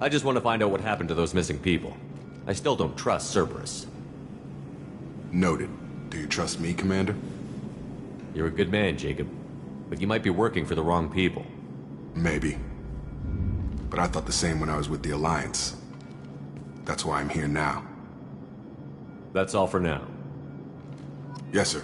I just want to find out what happened to those missing people. I still don't trust Cerberus. Noted. Do you trust me, Commander? You're a good man, Jacob. But you might be working for the wrong people. Maybe. But I thought the same when I was with the Alliance. That's why I'm here now. That's all for now. Yes, sir.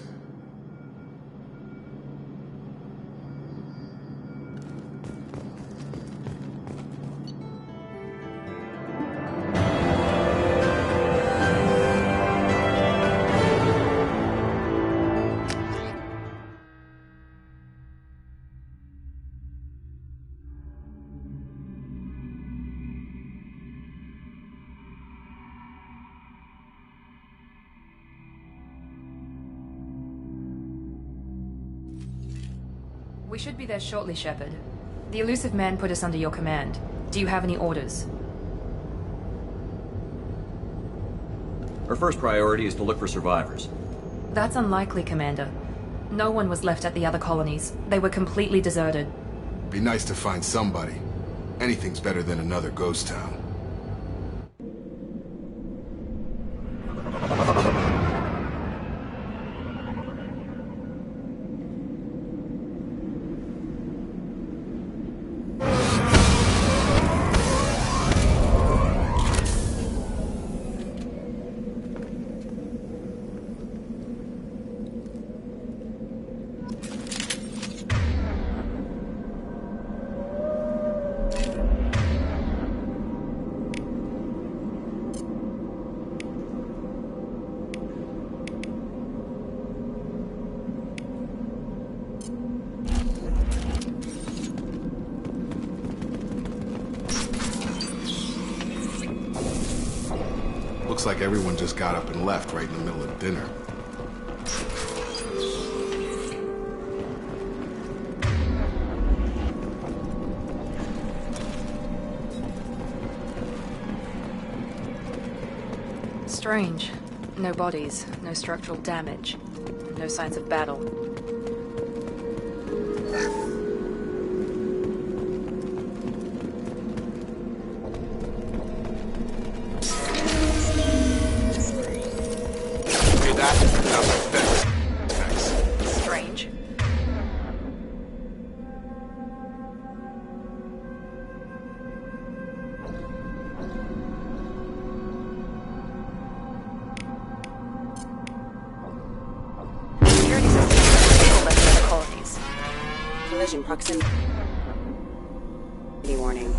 We should be there shortly, Shepard. The elusive man put us under your command. Do you have any orders? Our first priority is to look for survivors. That's unlikely, Commander. No one was left at the other colonies. They were completely deserted. Be nice to find somebody. Anything's better than another ghost town. Looks like everyone just got up and left right in the middle of dinner. Strange. No bodies, no structural damage, no signs of battle. Strange. Security systems are left in the colonies. Collision proximity warning.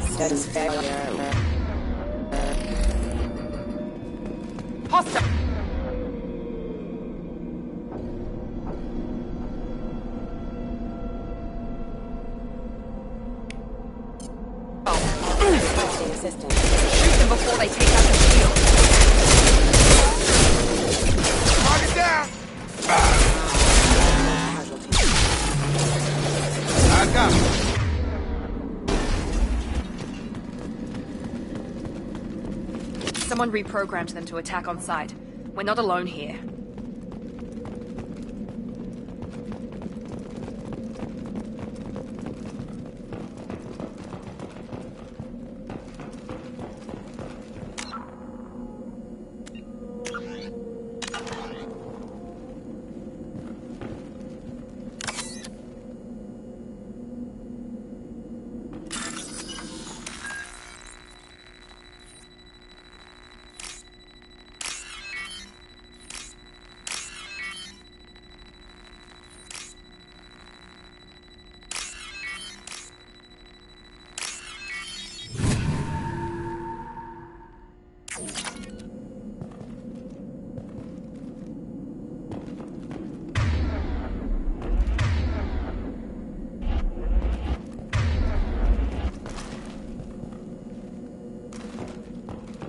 Status failure. Hostile! Assistance. Shoot them before they take out the shield. Target down! I got him. Someone reprogrammed them to attack on sight. We're not alone here.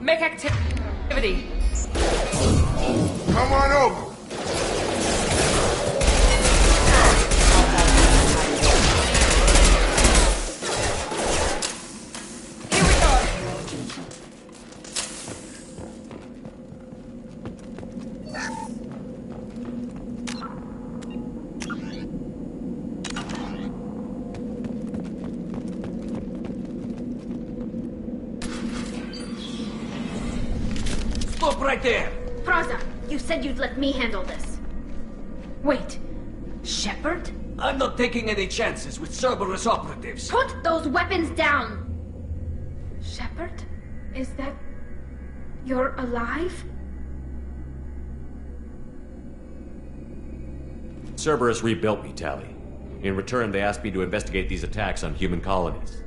Make activity. Come on over. Here we go. Stop right there! Praza, you said you'd let me handle this. Wait, Shepard? I'm not taking any chances with Cerberus operatives. Put those weapons down! Shepard? Is that... you're alive? Cerberus rebuilt me, Tally. In return, they asked me to investigate these attacks on human colonies.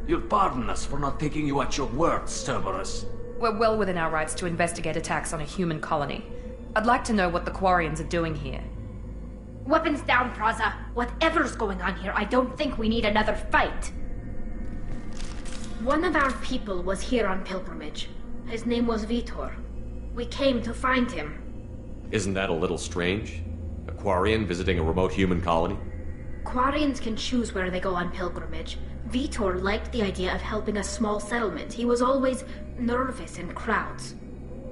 You'll pardon us for not taking you at your word, Cerberus. We're well within our rights to investigate attacks on a human colony. I'd like to know what the Quarians are doing here. Weapons down, Praza. Whatever's going on here, I don't think we need another fight. One of our people was here on pilgrimage. His name was Vitor. We came to find him. Isn't that a little strange? A Quarian visiting a remote human colony? Quarians can choose where they go on pilgrimage. Vitor liked the idea of helping a small settlement. He was always nervous in crowds.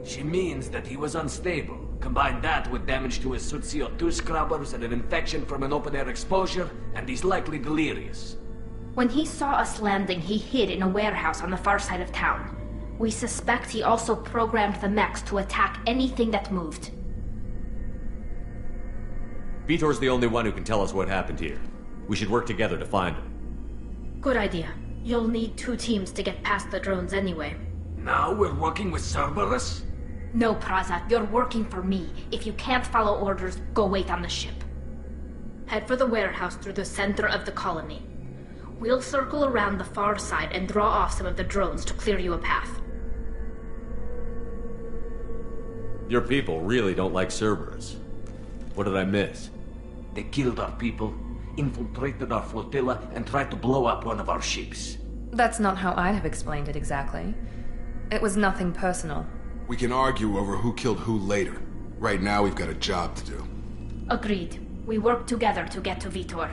She means that he was unstable. Combine that with damage to his suit CO2 scrubbers and an infection from an open-air exposure, and he's likely delirious. When he saw us landing, he hid in a warehouse on the far side of town. We suspect he also programmed the mechs to attack anything that moved. Vitor's the only one who can tell us what happened here. We should work together to find him. Good idea. You'll need 2 teams to get past the drones anyway. Now we're working with Cerberus? No, Praza, you're working for me. If you can't follow orders, go wait on the ship. Head for the warehouse through the center of the colony. We'll circle around the far side and draw off some of the drones to clear you a path. Your people really don't like Cerberus. What did I miss? They killed our people, infiltrated our flotilla, and tried to blow up one of our ships. That's not how I'd have explained it exactly. It was nothing personal. We can argue over who killed who later. Right now, we've got a job to do. Agreed. We work together to get to Vitor.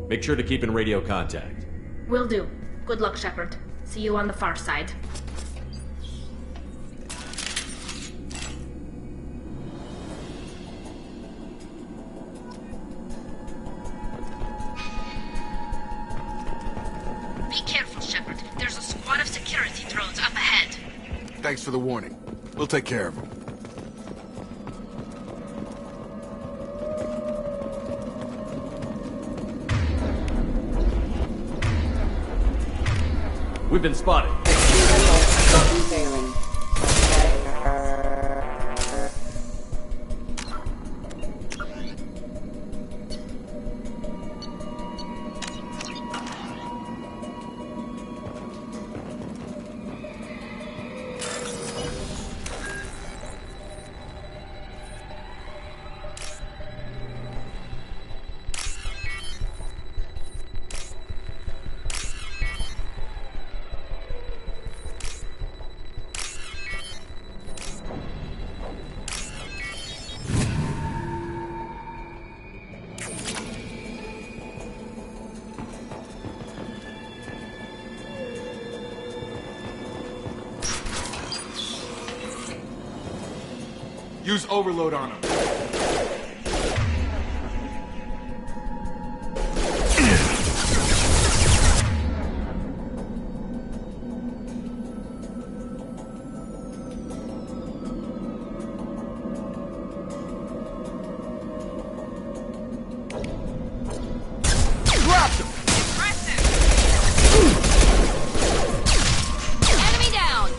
Make sure to keep in radio contact. Will do. Good luck, Shepard. See you on the far side. Be careful, Shepard. There's a squad of security drones up ahead. Thanks for the warning. We'll take care of them. We've been spotted. Failing. Use overload on them. Enemy down!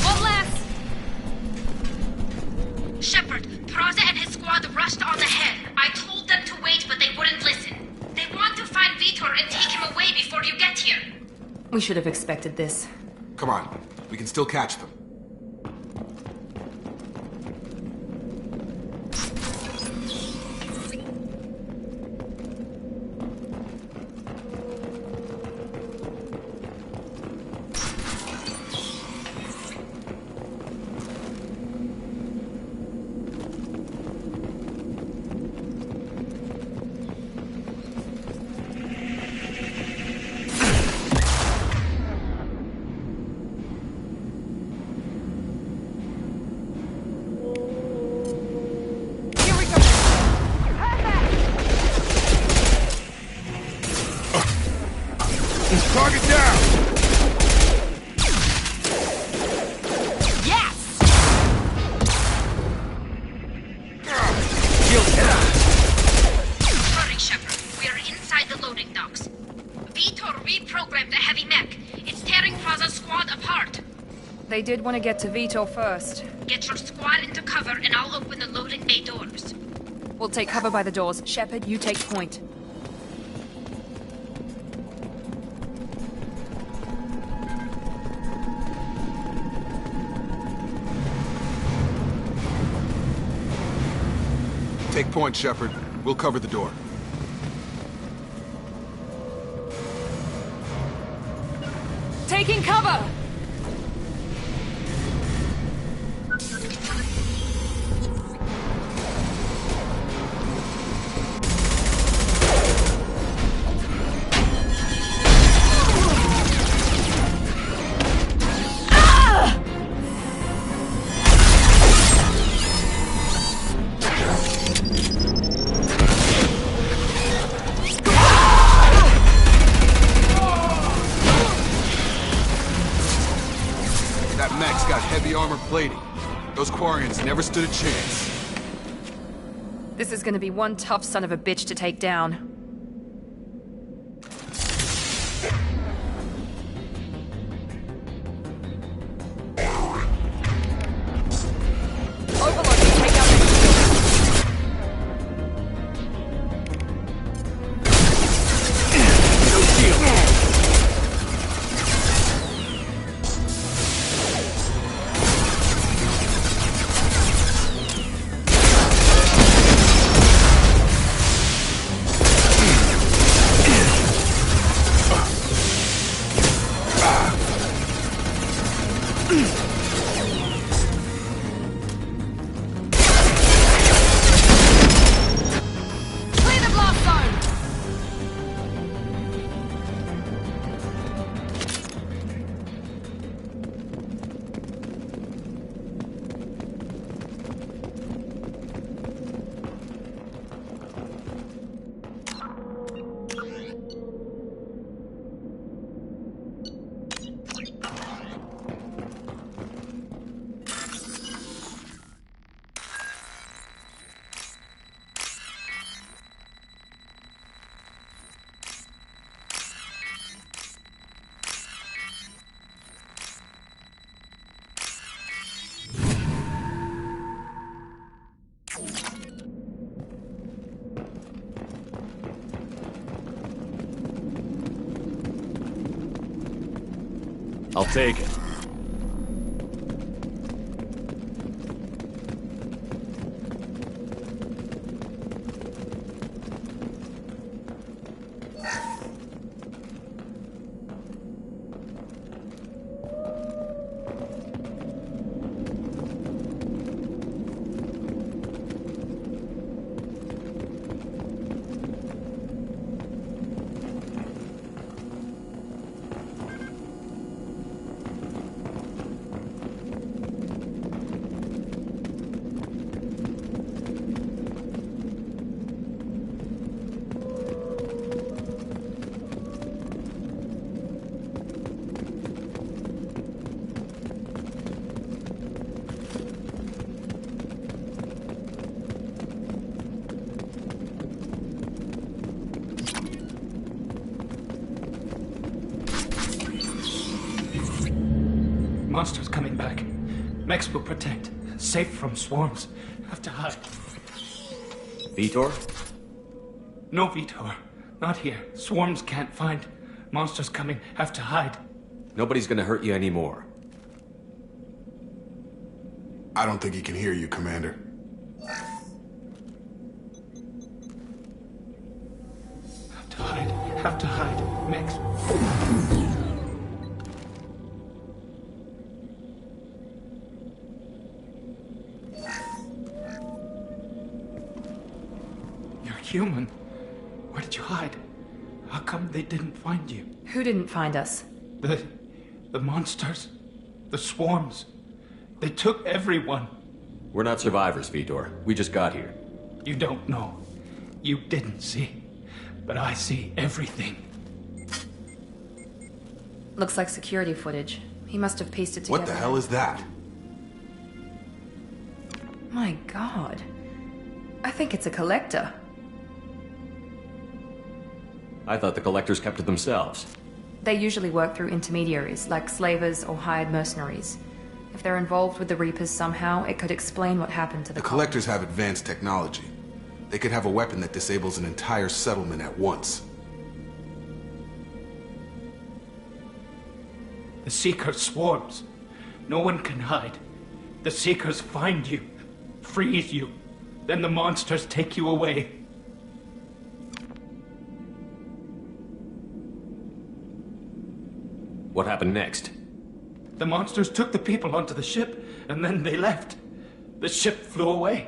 One less! Shepard, Praza and his squad rushed on ahead. I told them to wait, but they wouldn't listen. They want to find Vitor and take him away before you get here. We should have expected this. Come on. We can still catch them. Target down! Yes! Hurry, Shepard. We are inside the loading docks. Vitor reprogrammed the heavy mech. It's tearing Plaza's squad apart. They did want to get to Vitor first. Get your squad into cover and I'll open the loading bay doors. We'll take cover by the doors. Shepard, you take point. Take point, Shepard. We'll cover the door. Taking cover! That mech's got heavy armor plating. Those Quarians never stood a chance. This is gonna be one tough son of a bitch to take down. Overload, take out the Clear the blast zone! I'll take it. Monsters coming back. Mechs will protect. Safe from swarms. Have to hide. Vitor? No, Vitor. Not here. Swarms can't find. Monsters coming. Have to hide. Nobody's gonna hurt you anymore. I don't think he can hear you, Commander. Have to hide. Have to hide. Mechs. Human. Where did you hide? How come they didn't find you? Who didn't find us? The monsters. The swarms. They took everyone. We're not survivors, Vitor. We just got here. You don't know. You didn't see. But I see everything. Looks like security footage. He must have pieced it together. What the hell is that? My god. I think it's a collector. I thought the collectors kept to themselves. They usually work through intermediaries, like slavers or hired mercenaries. If they're involved with the Reapers somehow, it could explain what happened to the The collectors have advanced technology. They could have a weapon that disables an entire settlement at once. The Seeker swarms. No one can hide. The Seekers find you, freeze you. Then the monsters take you away. What happened next? The monsters took the people onto the ship, and then they left. The ship flew away.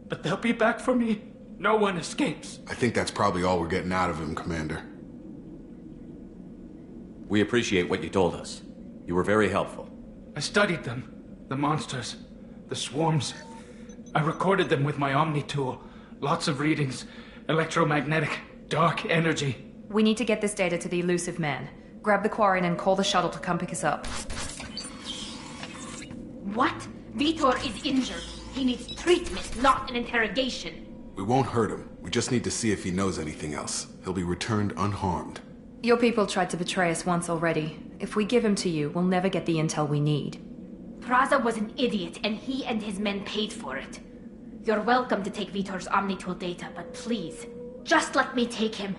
But they'll be back for me. No one escapes. I think that's probably all we're getting out of him, Commander. We appreciate what you told us. You were very helpful. I studied them. The monsters. The swarms. I recorded them with my Omni tool. Lots of readings. Electromagnetic. Dark energy. We need to get this data to the elusive man. Grab the Quarian and call the shuttle to come pick us up. What? Vitor is injured. He needs treatment, not an interrogation. We won't hurt him. We just need to see if he knows anything else. He'll be returned unharmed. Your people tried to betray us once already. If we give him to you, we'll never get the intel we need. Praza was an idiot, and he and his men paid for it. You're welcome to take Vitor's Omnitool data, but please, just let me take him.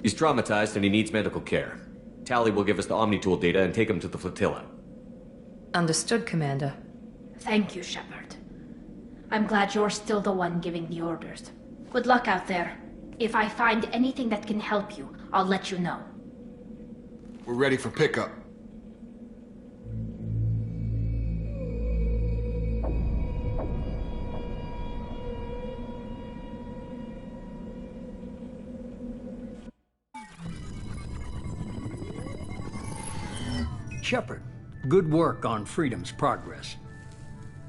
He's traumatized and he needs medical care. Tally will give us the Omnitool data and take him to the flotilla. Understood, Commander. Thank you, Shepard. I'm glad you're still the one giving the orders. Good luck out there. If I find anything that can help you, I'll let you know. We're ready for pickup. Shepard, good work on Freedom's progress.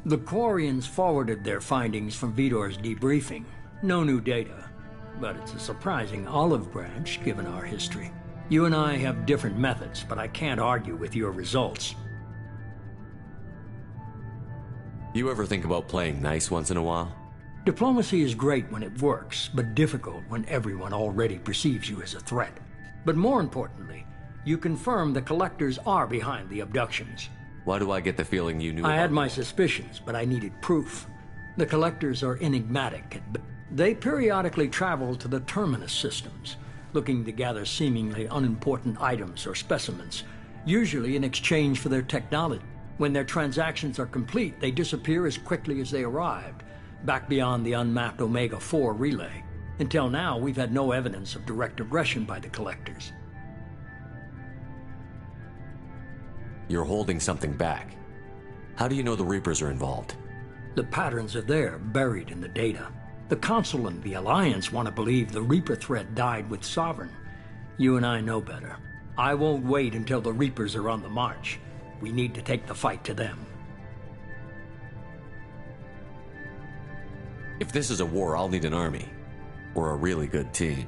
The Quarians forwarded their findings from Vitor's debriefing. No new data, but it's a surprising olive branch given our history. You and I have different methods, but I can't argue with your results. You ever think about playing nice once in a while? Diplomacy is great when it works, but difficult when everyone already perceives you as a threat. But more importantly, you confirm the collectors are behind the abductions. Why do I get the feeling you knew I had about my suspicions, but I needed proof. The collectors are enigmatic. They periodically travel to the terminus systems, looking to gather seemingly unimportant items or specimens, usually in exchange for their technology. When their transactions are complete, they disappear as quickly as they arrived, back beyond the unmapped Omega-4 relay. Until now, we've had no evidence of direct aggression by the collectors. You're holding something back. How do you know the Reapers are involved? The patterns are there, buried in the data. The Council and the Alliance want to believe the Reaper threat died with Sovereign. You and I know better. I won't wait until the Reapers are on the march. We need to take the fight to them. If this is a war, I'll need an army. Or a really good team.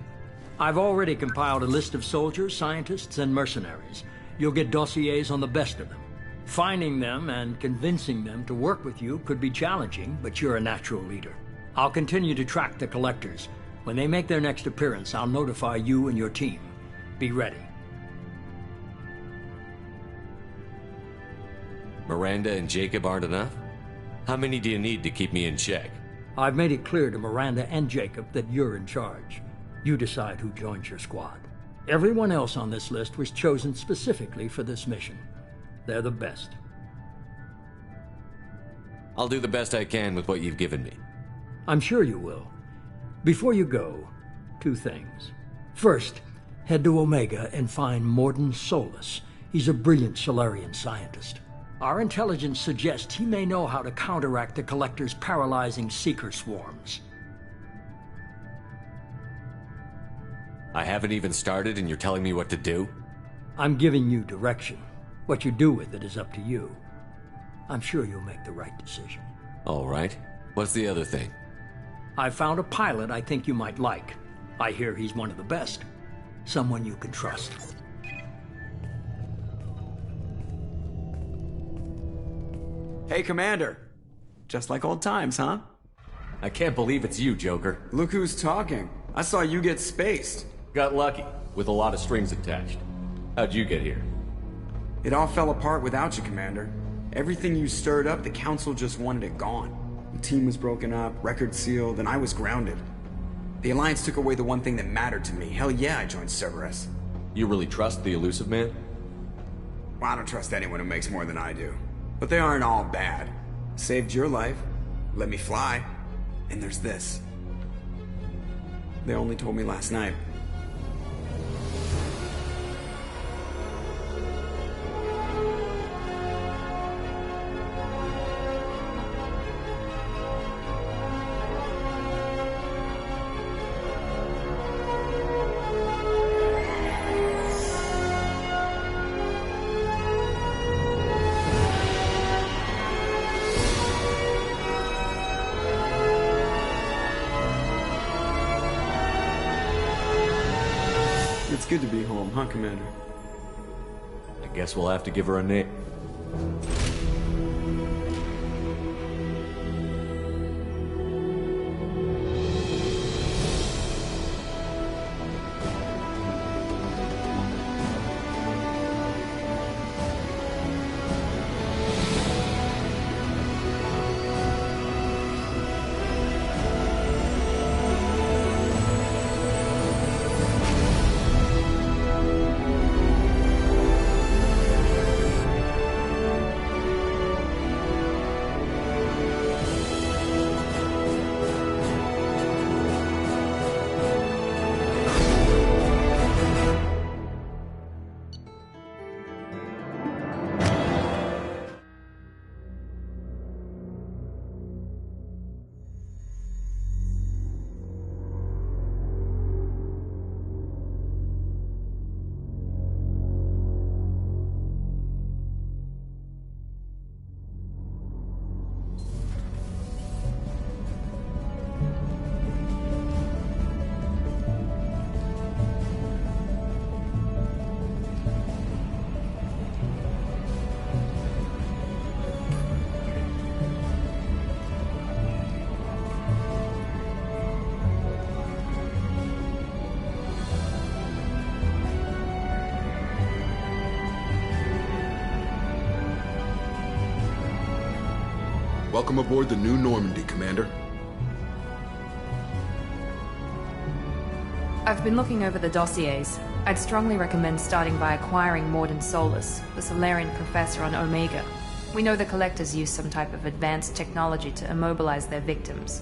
I've already compiled a list of soldiers, scientists, and mercenaries. You'll get dossiers on the best of them. Finding them and convincing them to work with you could be challenging, but you're a natural leader. I'll continue to track the collectors. When they make their next appearance, I'll notify you and your team. Be ready. Miranda and Jacob aren't enough? How many do you need to keep me in check? I've made it clear to Miranda and Jacob that you're in charge. You decide who joins your squad. Everyone else on this list was chosen specifically for this mission. They're the best. I'll do the best I can with what you've given me. I'm sure you will. Before you go, 2 things. First, head to Omega and find Morden Solus. He's a brilliant Solarian scientist. Our intelligence suggests he may know how to counteract the Collector's paralyzing Seeker swarms. I haven't even started and you're telling me what to do? I'm giving you direction. What you do with it is up to you. I'm sure you'll make the right decision. All right. What's the other thing? I found a pilot I think you might like. I hear he's one of the best. someone you can trust. Hey, Commander. Just like old times, huh? I can't believe it's you, Joker. Look who's talking. I saw you get spaced. Got lucky, with a lot of strings attached. How'd you get here? It all fell apart without you, Commander. Everything you stirred up, the Council just wanted it gone. The team was broken up, record sealed, and I was grounded. The Alliance took away the one thing that mattered to me. Hell yeah, I joined Cerberus. You really trust the Elusive Man? Well, I don't trust anyone who makes more than I do. But they aren't all bad. Saved your life, let me fly, and there's this. They only told me last night. It's good to be home, huh, Commander? I guess we'll have to give her a name. Welcome aboard the New Normandy, Commander. I've been looking over the dossiers. I'd strongly recommend starting by acquiring Morden Solus, the Solarian professor on Omega. We know the Collectors use some type of advanced technology to immobilize their victims.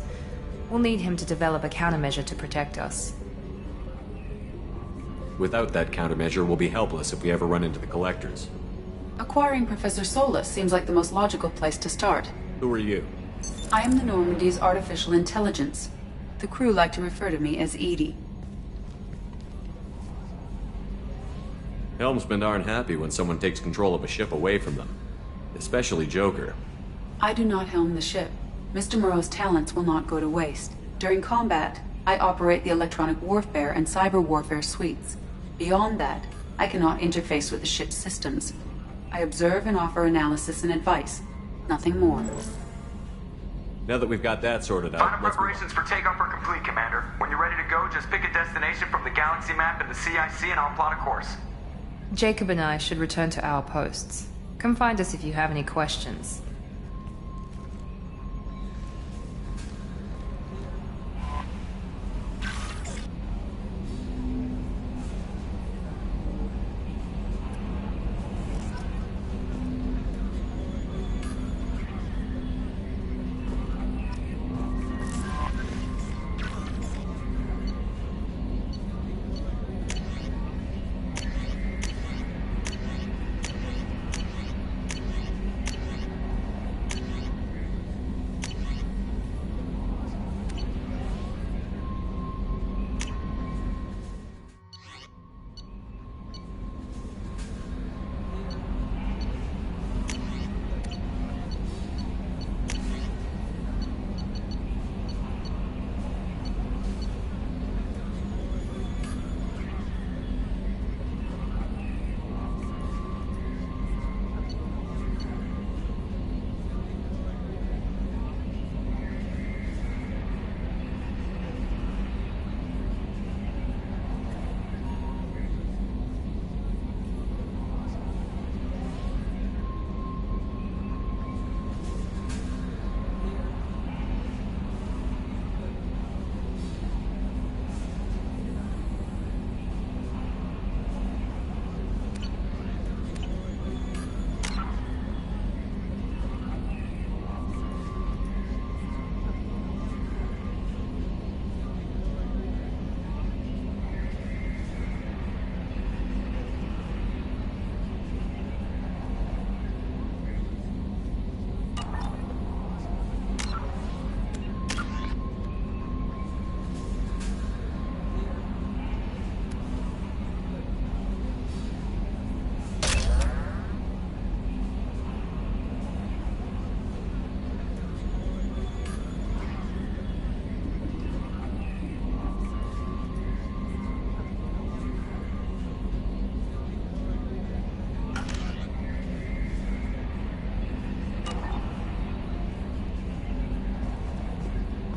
We'll need him to develop a countermeasure to protect us. Without that countermeasure, we'll be helpless if we ever run into the Collectors. Acquiring Professor Solus seems like the most logical place to start. Who are you? I am the Normandy's artificial intelligence. The crew like to refer to me as Edie. Helmsmen aren't happy when someone takes control of a ship away from them. Especially Joker. I do not helm the ship. Mr. Moreau's talents will not go to waste. During combat, I operate the electronic warfare and cyber warfare suites. Beyond that, I cannot interface with the ship's systems. I observe and offer analysis and advice. Nothing more. Now that we've got that sorted out, Final let's move on. preparations for takeoff are complete, Commander. When you're ready to go, just pick a destination from the galaxy map in the CIC and I'll plot a course. Jacob and I should return to our posts. Come find us if you have any questions.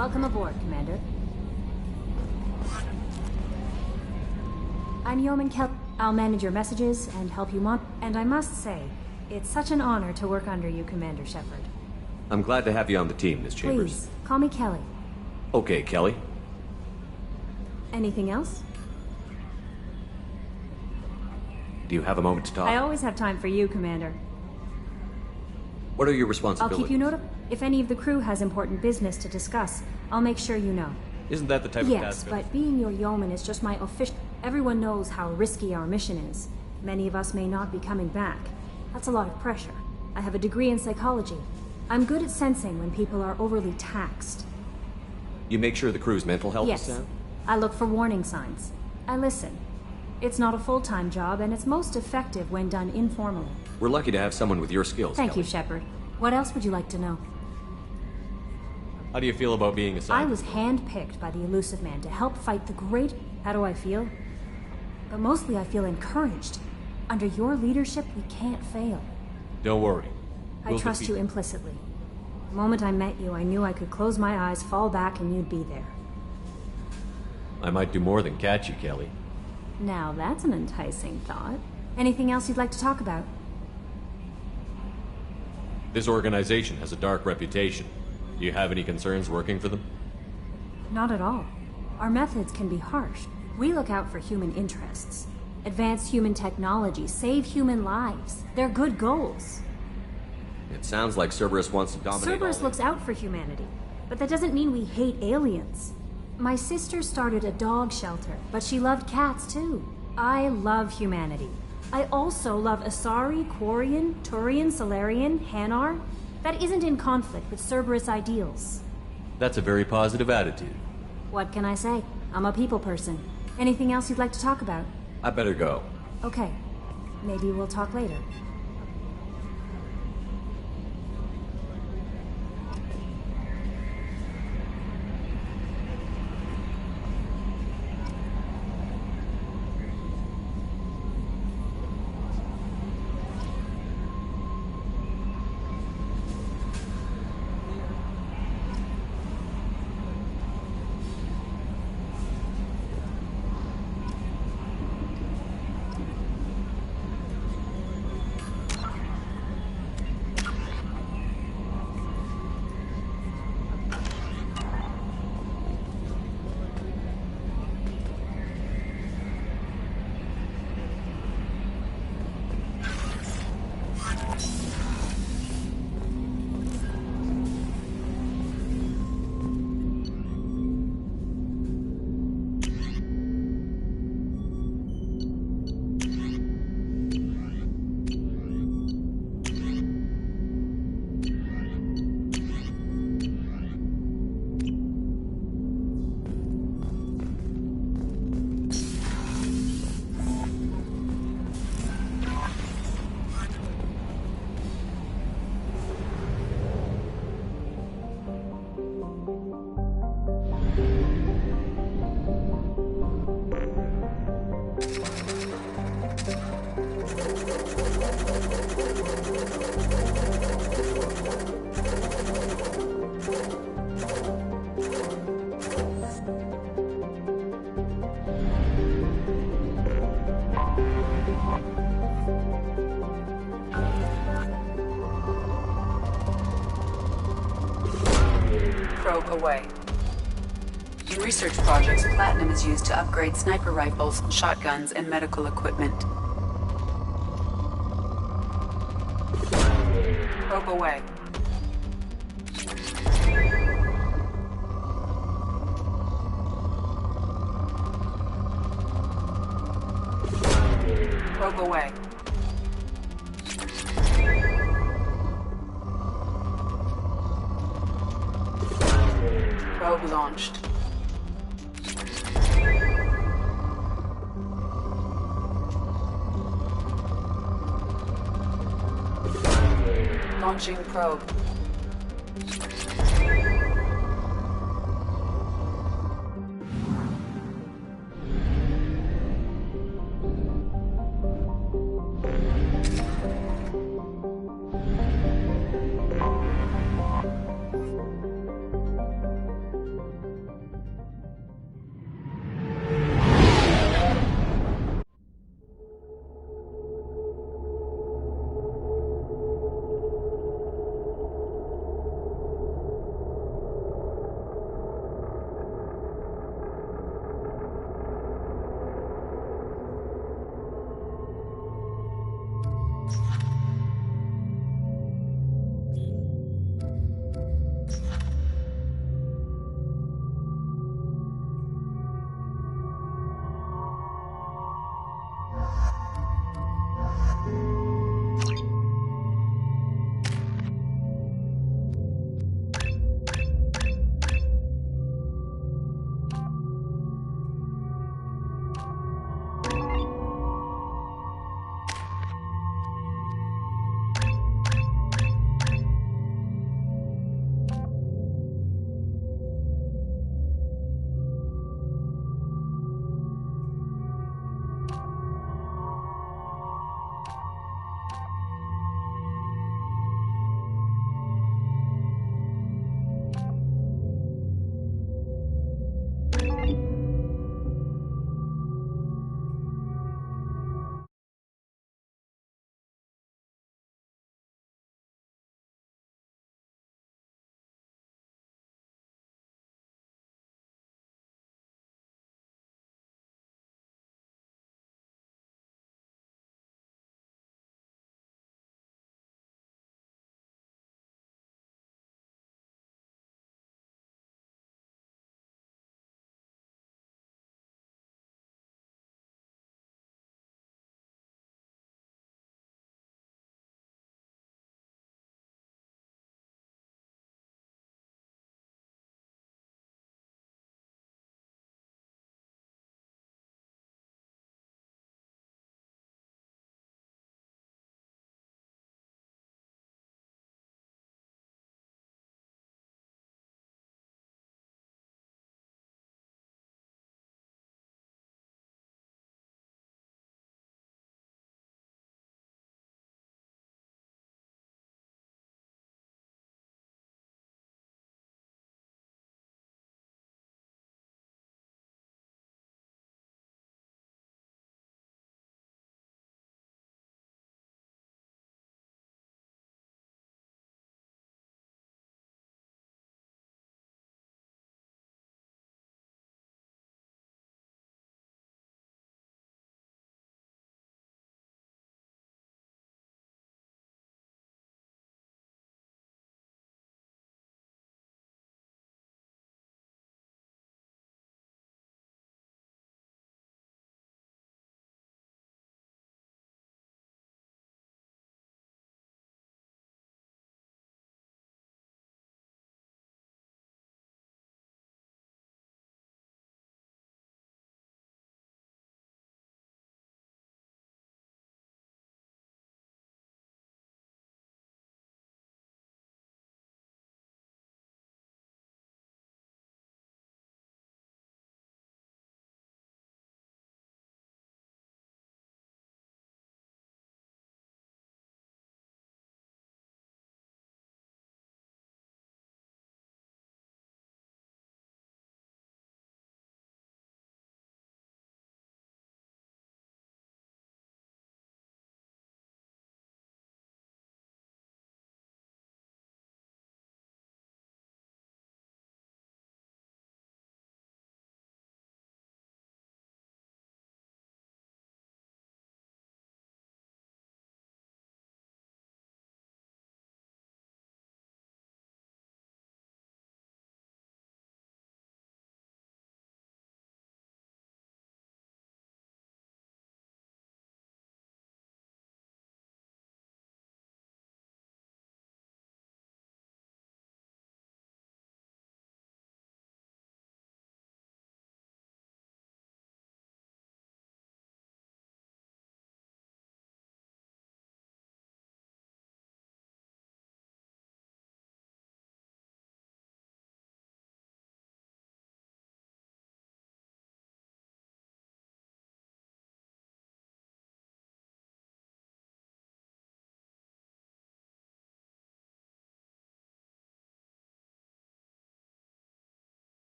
Welcome aboard, Commander. I'm Yeoman Kelly. I'll manage your messages and help you and I must say, it's such an honor to work under you, Commander Shepard. I'm glad to have you on the team, Miss Chambers. Please, call me Kelly. Okay, Kelly. Anything else? Do you have a moment to talk? I always have time for you, Commander. What are your I'll responsibilities? keep you notified. If any of the crew has important business to discuss, I'll make sure you know. Isn't that the type of Yes, task? but being your yeoman is just my official... Everyone knows how risky our mission is. Many of us may not be coming back. That's a lot of pressure. I have a degree in psychology. I'm good at sensing when people are overly taxed. You make sure the crew's mental health Yes. is sound? I look for warning signs. I listen. It's not a full-time job, and it's most effective when done informally. We're lucky to have someone with your skills, Thank Kelly. you, Shepard. What else would you like to know? How do you feel about being assigned? I was handpicked by the Elusive Man to help fight the great... How do I feel? But mostly I feel encouraged. Under your leadership, we can't fail. Don't worry. I trust you implicitly. The moment I met you, I knew I could close my eyes, fall back, and you'd be there. I might do more than catch you, Kelly. Now that's an enticing thought. Anything else you'd like to talk about? This organization has a dark reputation. Do you have any concerns working for them? Not at all. Our methods can be harsh. We look out for human interests. Advance human technology, save human lives. They're good goals. It sounds like Cerberus wants to dominate Cerberus all looks out for humanity, but that doesn't mean we hate aliens. My sister started a dog shelter, but she loved cats too. I love humanity. I also love Asari, Quarian, Turian, Solarian, Hanar. That isn't in conflict with Cerberus ideals. That's a very positive attitude. What can I say? I'm a people person. Anything else you'd like to talk about? I better go. Okay. Maybe we'll talk later. Probe away. In research projects, platinum is used to upgrade sniper rifles, shotguns, and medical equipment. Probe away. Probe away. Probe launched. Launching probe.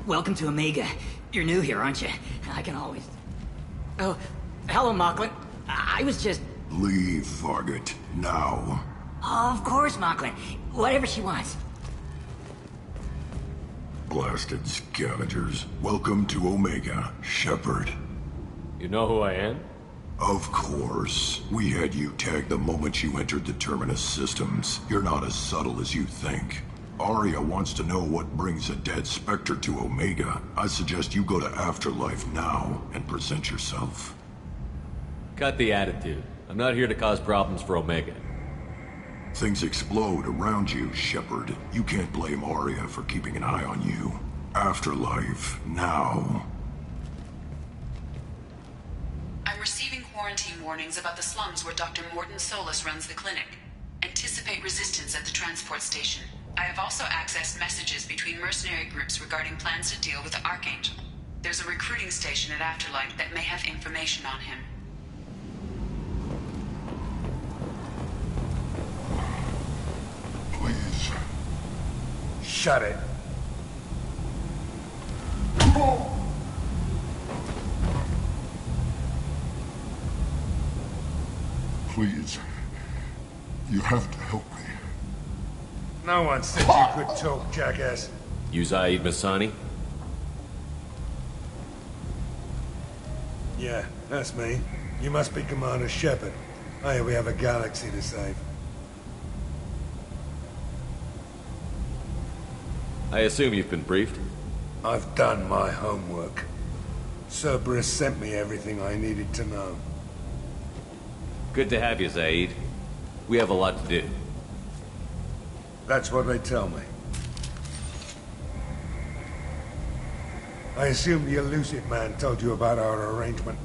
Welcome to Omega. You're new here, aren't you? I can always... Oh, hello, Mocklin. I was just... Leave, Fargate. Now. Oh, of course, Mocklin. Whatever she wants. Blasted scavengers. Welcome to Omega, Shepard. You know who I am? Of course. We had you tagged the moment you entered the Terminus systems. You're not as subtle as you think. Arya wants to know what brings a dead Spectre to Omega. I suggest you go to Afterlife now and present yourself. Cut the attitude. I'm not here to cause problems for Omega. Things explode around you, Shepard. You can't blame Arya for keeping an eye on you. Afterlife, now. I'm receiving quarantine warnings about the slums where Dr. Morton Solus runs the clinic. Anticipate resistance at the transport station. I have also accessed messages between mercenary groups regarding plans to deal with the Archangel. There's a recruiting station at Afterlife that may have information on him. Please. Shut it. Please. You have to help me. No one said you could talk, jackass. You Zaid Masani? Yeah, that's me. You must be Commander Shepard. I hear we have a galaxy to save. I assume you've been briefed? I've done my homework. Cerberus sent me everything I needed to know. Good to have you, Zaid. We have a lot to do. That's what they tell me. I assume the elusive man told you about our arrangement.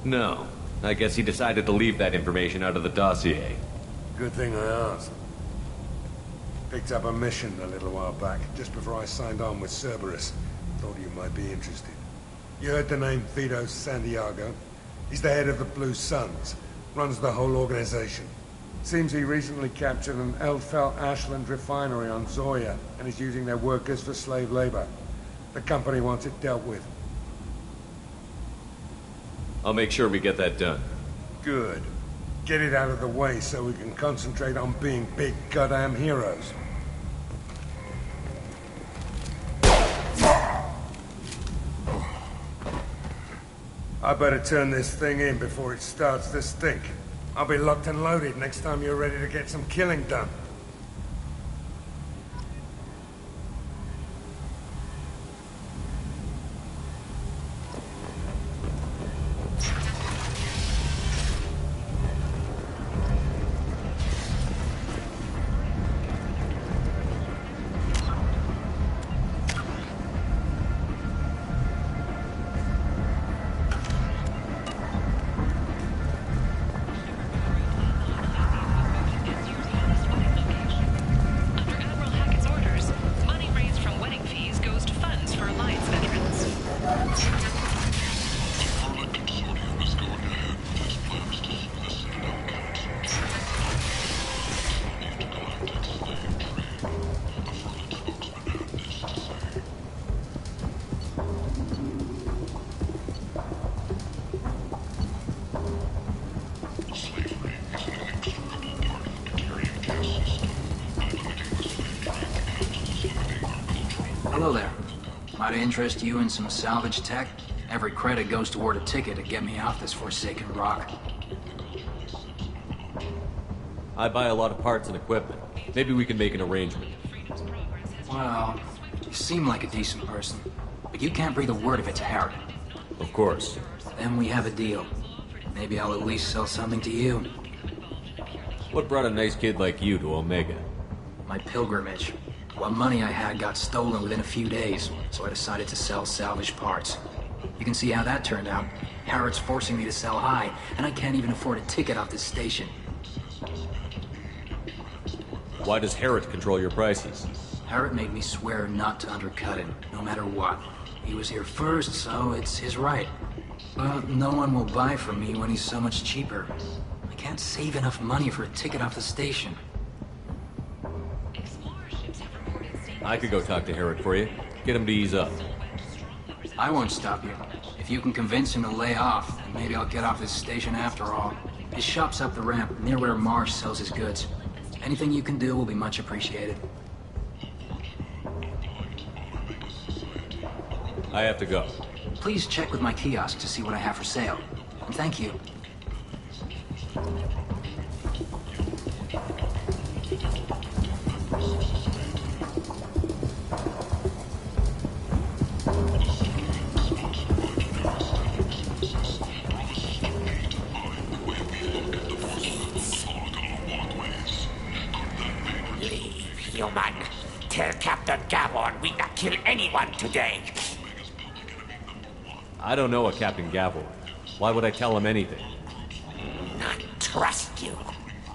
No. I guess he decided to leave that information out of the dossier. Good thing I asked. Picked up a mission a little while back, just before I signed on with Cerberus. Thought you might be interested. You heard the name Vito Santiago? He's the head of the Blue Suns. Runs the whole organization. Seems he recently captured an Eldfell Ashland refinery on Zoya, and is using their workers for slave labor. The company wants it dealt with. I'll make sure we get that done. Good. Get it out of the way so we can concentrate on being big goddamn heroes. I better turn this thing in before it starts to stink. I'll be locked and loaded next time you're ready to get some killing done. Hello there. Might interest you in some salvage tech? Every credit goes toward a ticket to get me off this forsaken rock. I buy a lot of parts and equipment. Maybe we can make an arrangement. Well, you seem like a decent person, but you can't breathe a word of it to Harrod. Of course. Then we have a deal. Maybe I'll at least sell something to you. What brought a nice kid like you to Omega? My pilgrimage. What money I had got stolen within a few days, so I decided to sell salvaged parts. You can see how that turned out. Harrod's forcing me to sell high, and I can't even afford a ticket off this station. Why does Harrod control your prices? Harrod made me swear not to undercut him, no matter what. He was here first, so it's his right. But no one will buy from me when he's so much cheaper. I can't save enough money for a ticket off the station. I could go talk to Harrod for you. Get him to ease up. I won't stop you. If you can convince him to lay off, then maybe I'll get off this station after all. His shop's up the ramp, near where Marsh sells his goods. Anything you can do will be much appreciated. I have to go. Please check with my kiosk to see what I have for sale. And thank you. Human, tell Captain Gavon we not kill anyone today. I don't know a Captain Gavor. Why would I tell him anything? Not trust you.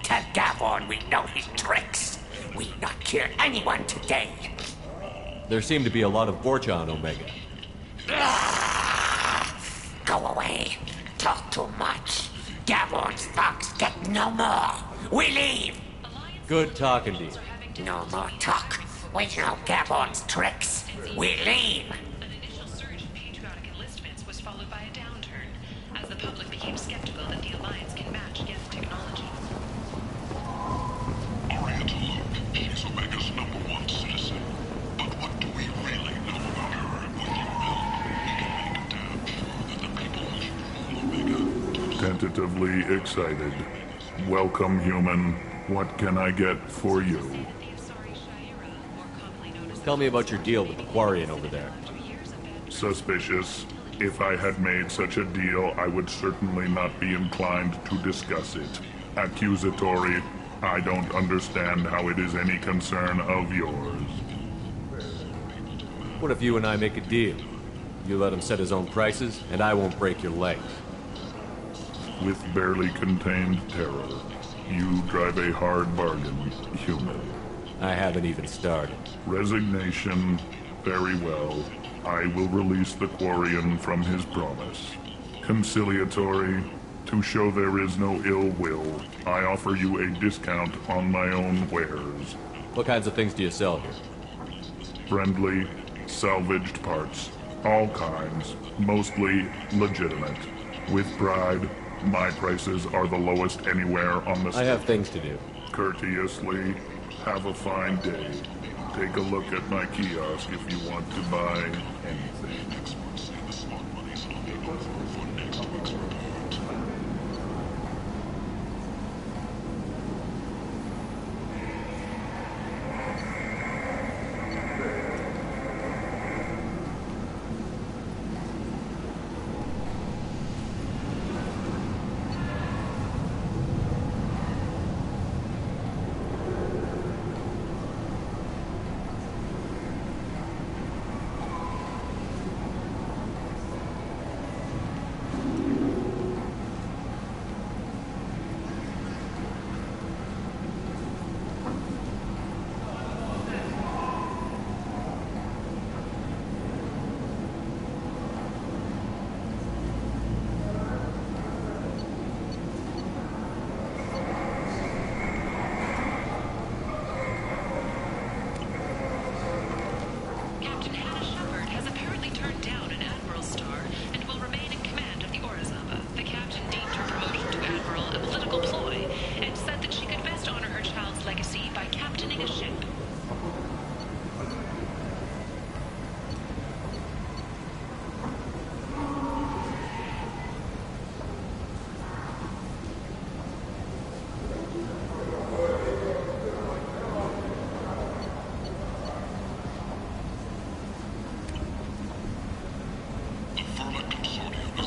Tell Gavon we know his tricks. We not kill anyone today. There seem to be a lot of Vorcha on Omega. Go away. Talk too much. Gavon's thugs get no more. We leave. Good talking to you. No more talk. We know Gavon's tricks. We leave. An initial surge in patriotic enlistments was followed by a downturn, as the public became skeptical that the Alliance can match Geth technology. Oriental Luke is Omega's #1 citizen. But what do we really know about her? With your help, we can make damn sure that the people who rule Omega... Tentatively excited. Welcome, human. What can I get for you? Tell me about your deal with the Quarian over there. Suspicious. If I had made such a deal, I would certainly not be inclined to discuss it. Accusatory. I don't understand how it is any concern of yours. What if you and I make a deal? You let him set his own prices, and I won't break your legs. With barely contained terror, you drive a hard bargain, human. I haven't even started. Resignation. Very well. I will release the Quarian from his promise. Conciliatory. To show there is no ill will, I offer you a discount on my own wares. What kinds of things do you sell here? Friendly, salvaged parts. All kinds. Mostly legitimate. With pride, my prices are the lowest anywhere on the stage. I have things to do. Courteously, have a fine day. Take a look at my kiosk if you want to buy anything.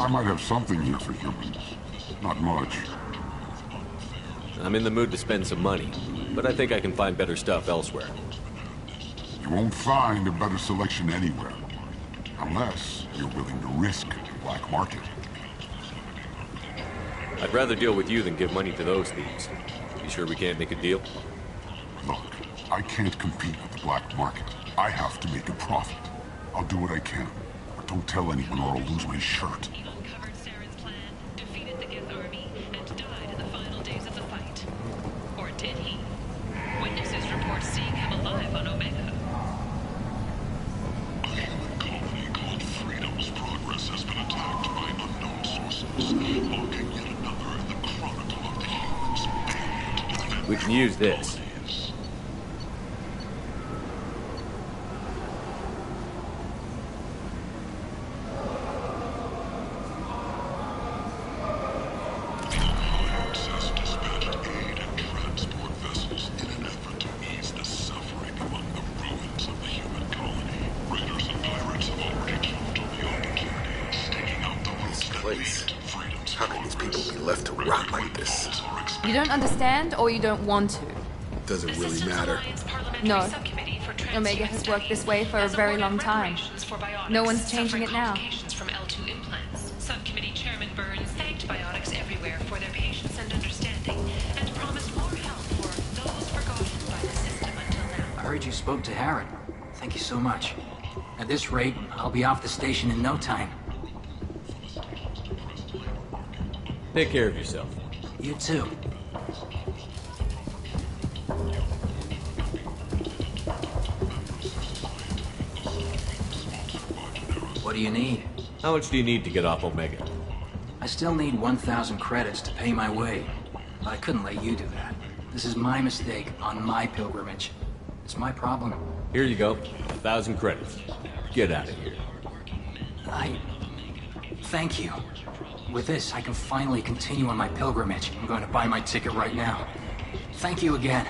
I might have something here for humans. Not much. I'm in the mood to spend some money, but I think I can find better stuff elsewhere. You won't find a better selection anywhere. Unless you're willing to risk the black market. I'd rather deal with you than give money to those thieves. You sure we can't make a deal? Look, I can't compete with the black market. I have to make a profit. I'll do what I can. But don't tell anyone or I'll lose my shirt. can use this. How can these people be left to rot like this? You don't understand, or you don't want to? Doesn't really matter. No. Omega has worked this way for a very long time. No one's changing it now. From L2 implants. Subcommittee Chairman Burns thanked biotics everywhere for their patience and understanding, and promised more help for those forgotten by the system until now. I heard you spoke to Harrod. Thank you so much. At this rate, I'll be off the station in no time. Take care of yourself. You too. What do you need? How much do you need to get off Omega? I still need 1,000 credits to pay my way. But I couldn't let you do that. This is my mistake on my pilgrimage. It's my problem. Here you go. 1,000 credits. Get out of here. Thank you. With this, I can finally continue on my pilgrimage. I'm going to buy my ticket right now. Thank you again.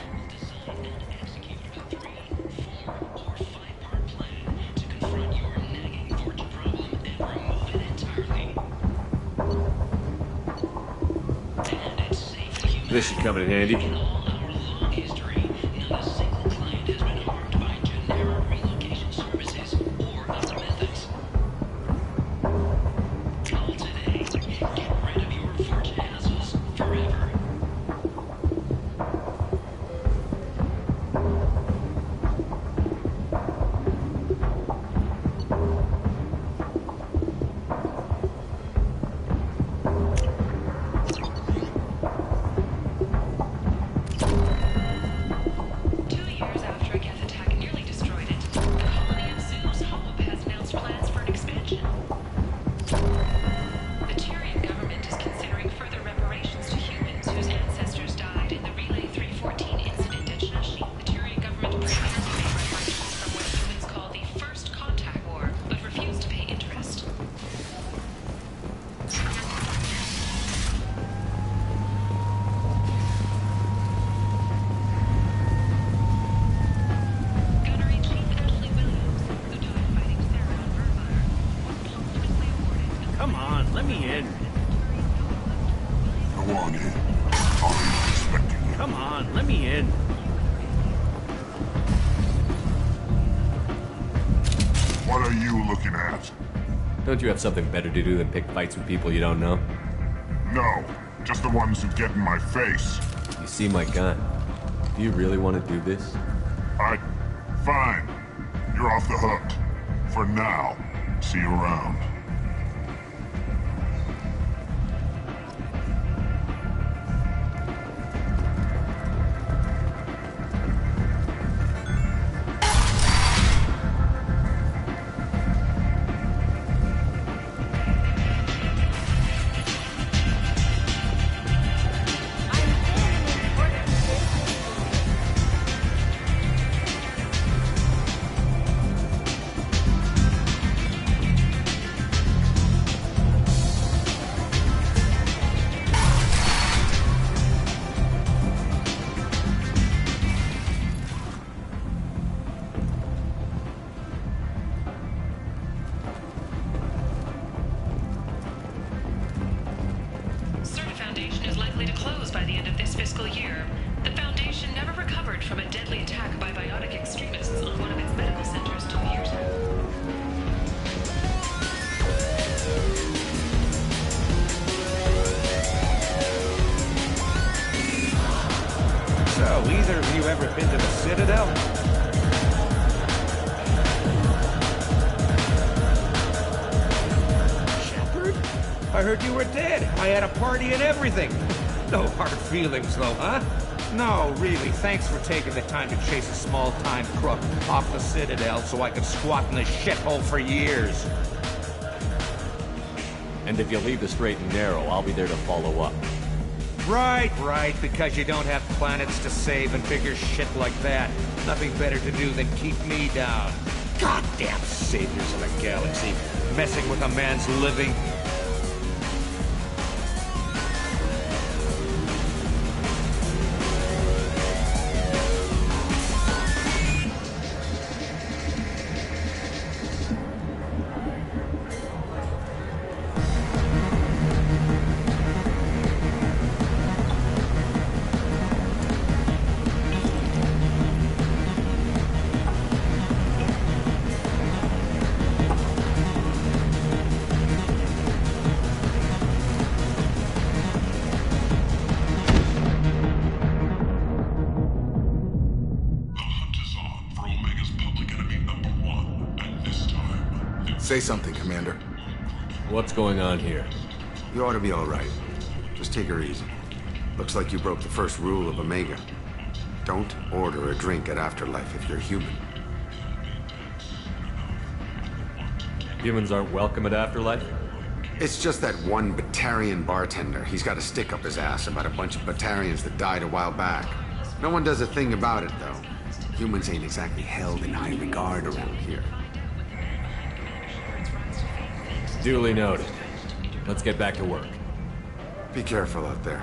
This should come in handy. Don't you have something better to do than pick fights with people you don't know? No, just the ones who get in my face. You see my gun. Do you really want to do this? Fine. You're off the hook. For now. See you around. Feelings, though, huh? No, really, thanks for taking the time to chase a small-time crook off the Citadel so I could squat in this shithole for years. And if you leave the straight and narrow, I'll be there to follow up. Right, because you don't have planets to save and bigger shit like that. Nothing better to do than keep me down. Goddamn saviors of the galaxy, messing with a man's living. Say something, Commander. What's going on here? You ought to be all right. Just take her easy. Looks like you broke the first rule of Omega. Don't order a drink at Afterlife if you're human. Humans aren't welcome at Afterlife? It's just that one Batarian bartender. He's got a stick up his ass about a bunch of Batarians that died a while back. No one does a thing about it, though. Humans ain't exactly held in high regard around here. Duly noted. Let's get back to work. Be careful out there.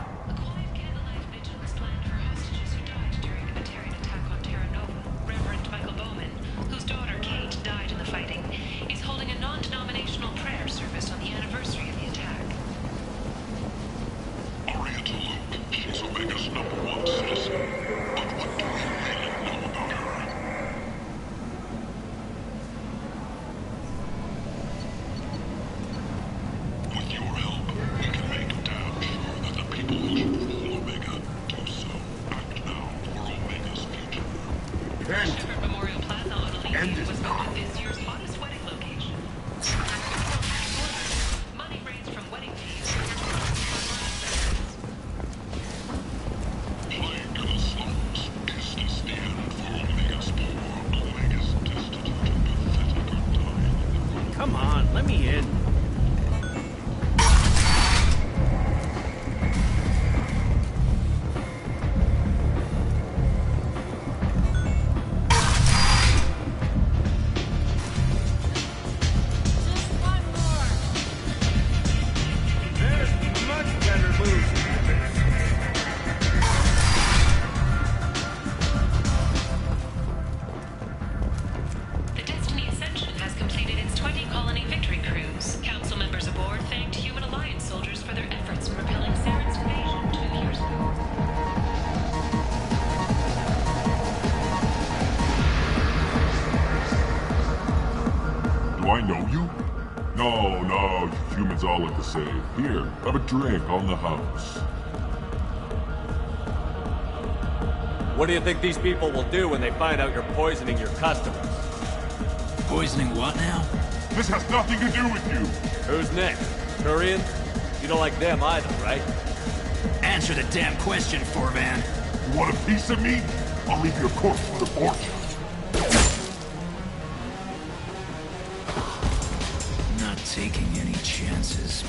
Come on, let me in. Do I know you? No, humans all look the same. Here, have a drink on the house. What do you think these people will do when they find out you're poisoning your customers? Poisoning what now? This has nothing to do with you. Who's next? Turian? You don't like them either, right? Answer the damn question, Forvan. You want a piece of me? I'll leave your corpse for the fortune. Not taking any chances.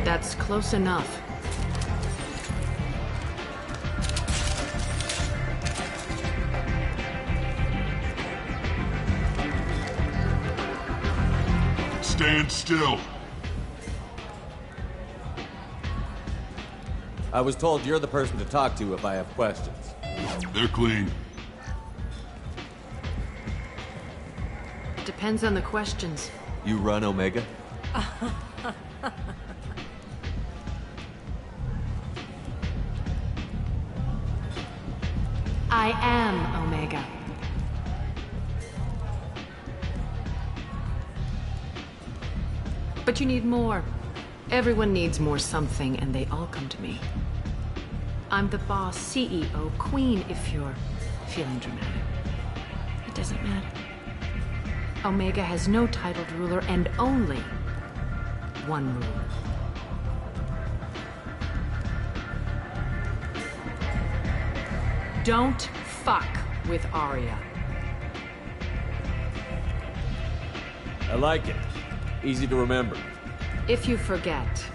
That's close enough. Stand still. I was told you're the person to talk to if I have questions. They're clean. Depends on the questions. You run Omega? I am Omega. But you need more. Everyone needs more something, and they all come to me. I'm the boss, CEO, queen, if you're feeling dramatic. It doesn't matter. Omega has no titled ruler and only one rule. Don't fuck with Arya. I like it. Easy to remember. If you forget,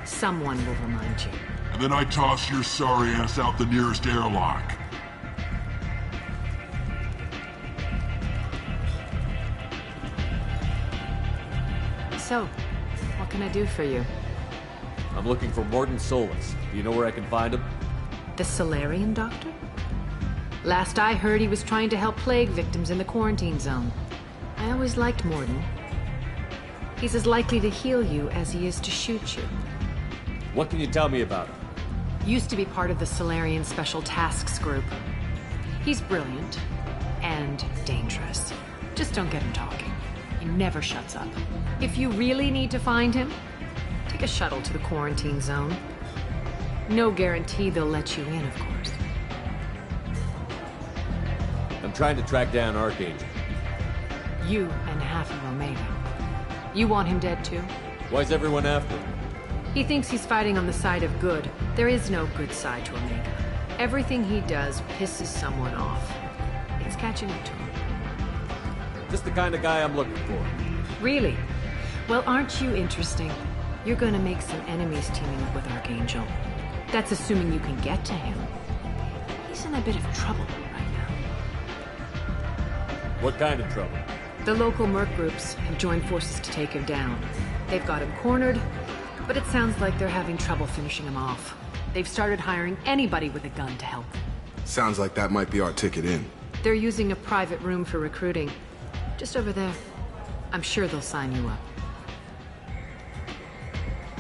someone will remind you. And then I toss your sorry ass out the nearest airlock. So, what can I do for you? I'm looking for Morton Solus. Do you know where I can find him? The Solarian doctor? Last I heard, he was trying to help plague victims in the quarantine zone. I always liked Morton. He's as likely to heal you as he is to shoot you. What can you tell me about him? Used to be part of the Solarian Special Tasks Group. He's brilliant and dangerous. Just don't get him talking. He never shuts up. If you really need to find him, take a shuttle to the quarantine zone. No guarantee they'll let you in, of course. I'm trying to track down Archangel. You and half of Omega. You want him dead too? Why's everyone after him? He thinks he's fighting on the side of good. There is no good side to Omega. Everything he does pisses someone off. It's catching up to him. Just the kind of guy I'm looking for. Really? Well, aren't you interesting? You're gonna make some enemies teaming up with Archangel. That's assuming you can get to him. He's in a bit of trouble right now. What kind of trouble? The local merc groups have joined forces to take him down. They've got him cornered, but it sounds like they're having trouble finishing him off. They've started hiring anybody with a gun to help them. Sounds like that might be our ticket in. They're using a private room for recruiting. Just over there. I'm sure they'll sign you up.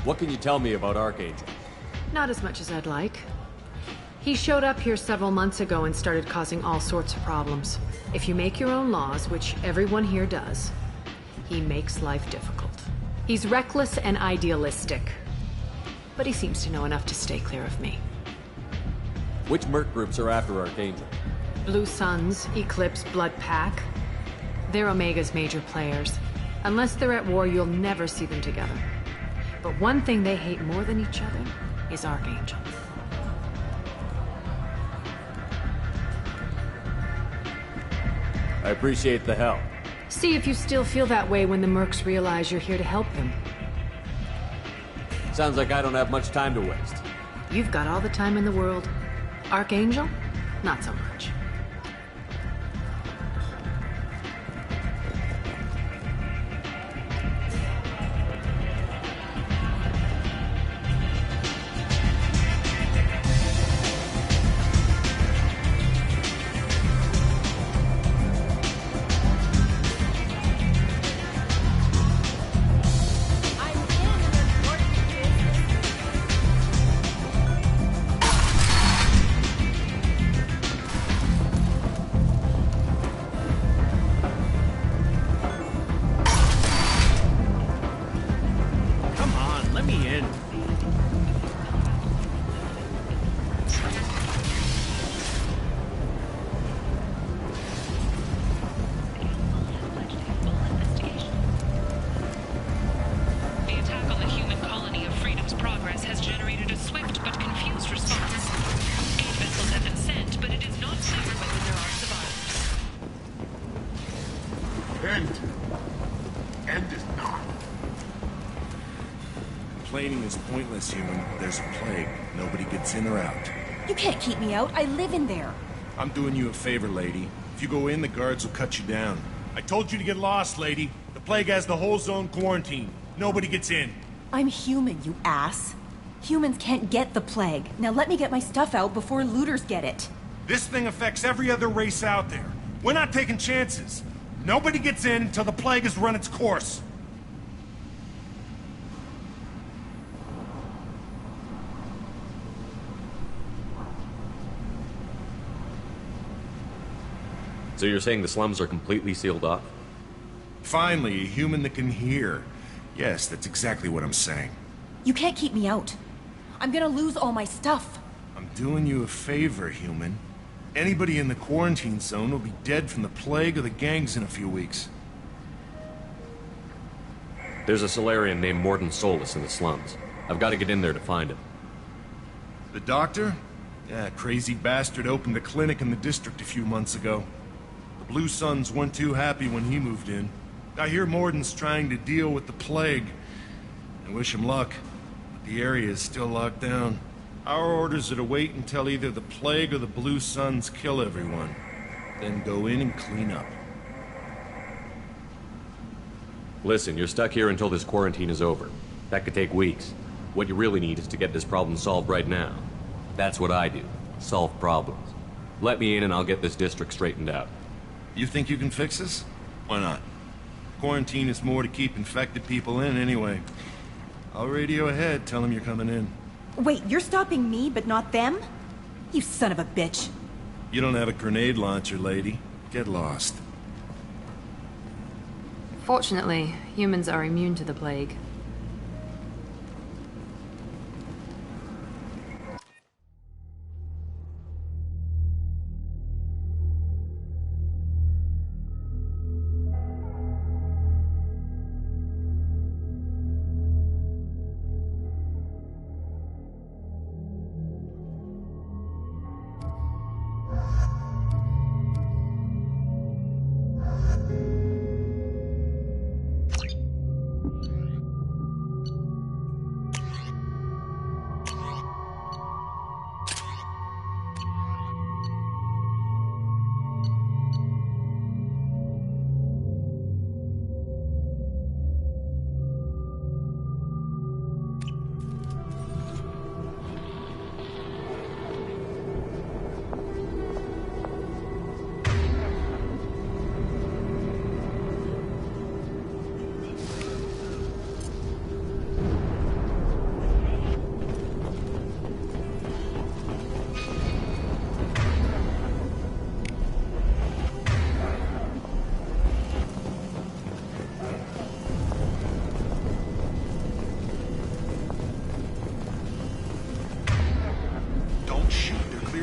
What can you tell me about Archangel? Not as much as I'd like. He showed up here several months ago and started causing all sorts of problems. If you make your own laws, which everyone here does, he makes life difficult. He's reckless and idealistic. But he seems to know enough to stay clear of me. Which merc groups are after Archangel? Blue Suns, Eclipse, Blood Pack. They're Omega's major players. Unless they're at war, you'll never see them together. But one thing they hate more than each other is Archangel. I appreciate the help. See if you still feel that way when the mercs realize you're here to help them. Sounds like I don't have much time to waste. You've got all the time in the world. Archangel? Not so much. End is not. Complaining is pointless, human. There's a plague. Nobody gets in or out. You can't keep me out. I live in there. I'm doing you a favor, lady. If you go in, the guards will cut you down. I told you to get lost, lady. The plague has the whole zone quarantined. Nobody gets in. I'm human, you ass. Humans can't get the plague. Now let me get my stuff out before looters get it. This thing affects every other race out there. We're not taking chances. Nobody gets in until the plague has run its course. So you're saying the slums are completely sealed off? Finally, a human that can hear. Yes, that's exactly what I'm saying. You can't keep me out. I'm gonna lose all my stuff. I'm doing you a favor, human. Anybody in the quarantine zone will be dead from the plague or the gangs in a few weeks. There's a Solarian named Morden Solus in the slums. I've got to get in there to find him. The doctor? Yeah, crazy bastard opened a clinic in the district a few months ago. The Blue Suns weren't too happy when he moved in. I hear Morden's trying to deal with the plague. I wish him luck, but the area is still locked down. Our orders are to wait until either the plague or the Blue Suns kill everyone. Then go in and clean up. Listen, you're stuck here until this quarantine is over. That could take weeks. What you really need is to get this problem solved right now. That's what I do. Solve problems. Let me in and I'll get this district straightened out. You think you can fix this? Why not? Quarantine is more to keep infected people in anyway. I'll radio ahead, tell them you're coming in. Wait, you're stopping me, but not them? You son of a bitch. You don't have a grenade launcher, lady. Get lost. Fortunately, humans are immune to the plague.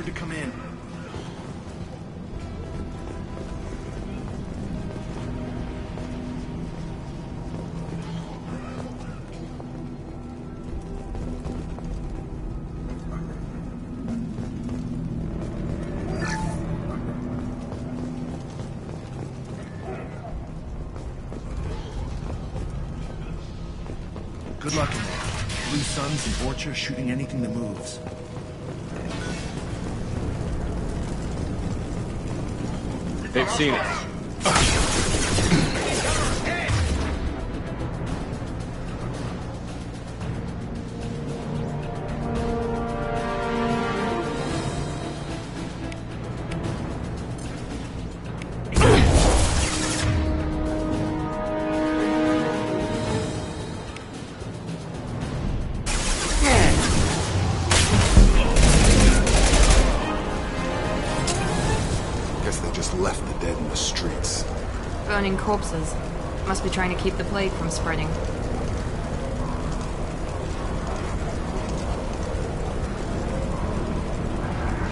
To come in. Good luck in there. Blue Suns and Vorcha shooting anything that moves. They've seen us. Left the dead in the streets. Burning corpses. Must be trying to keep the plague from spreading.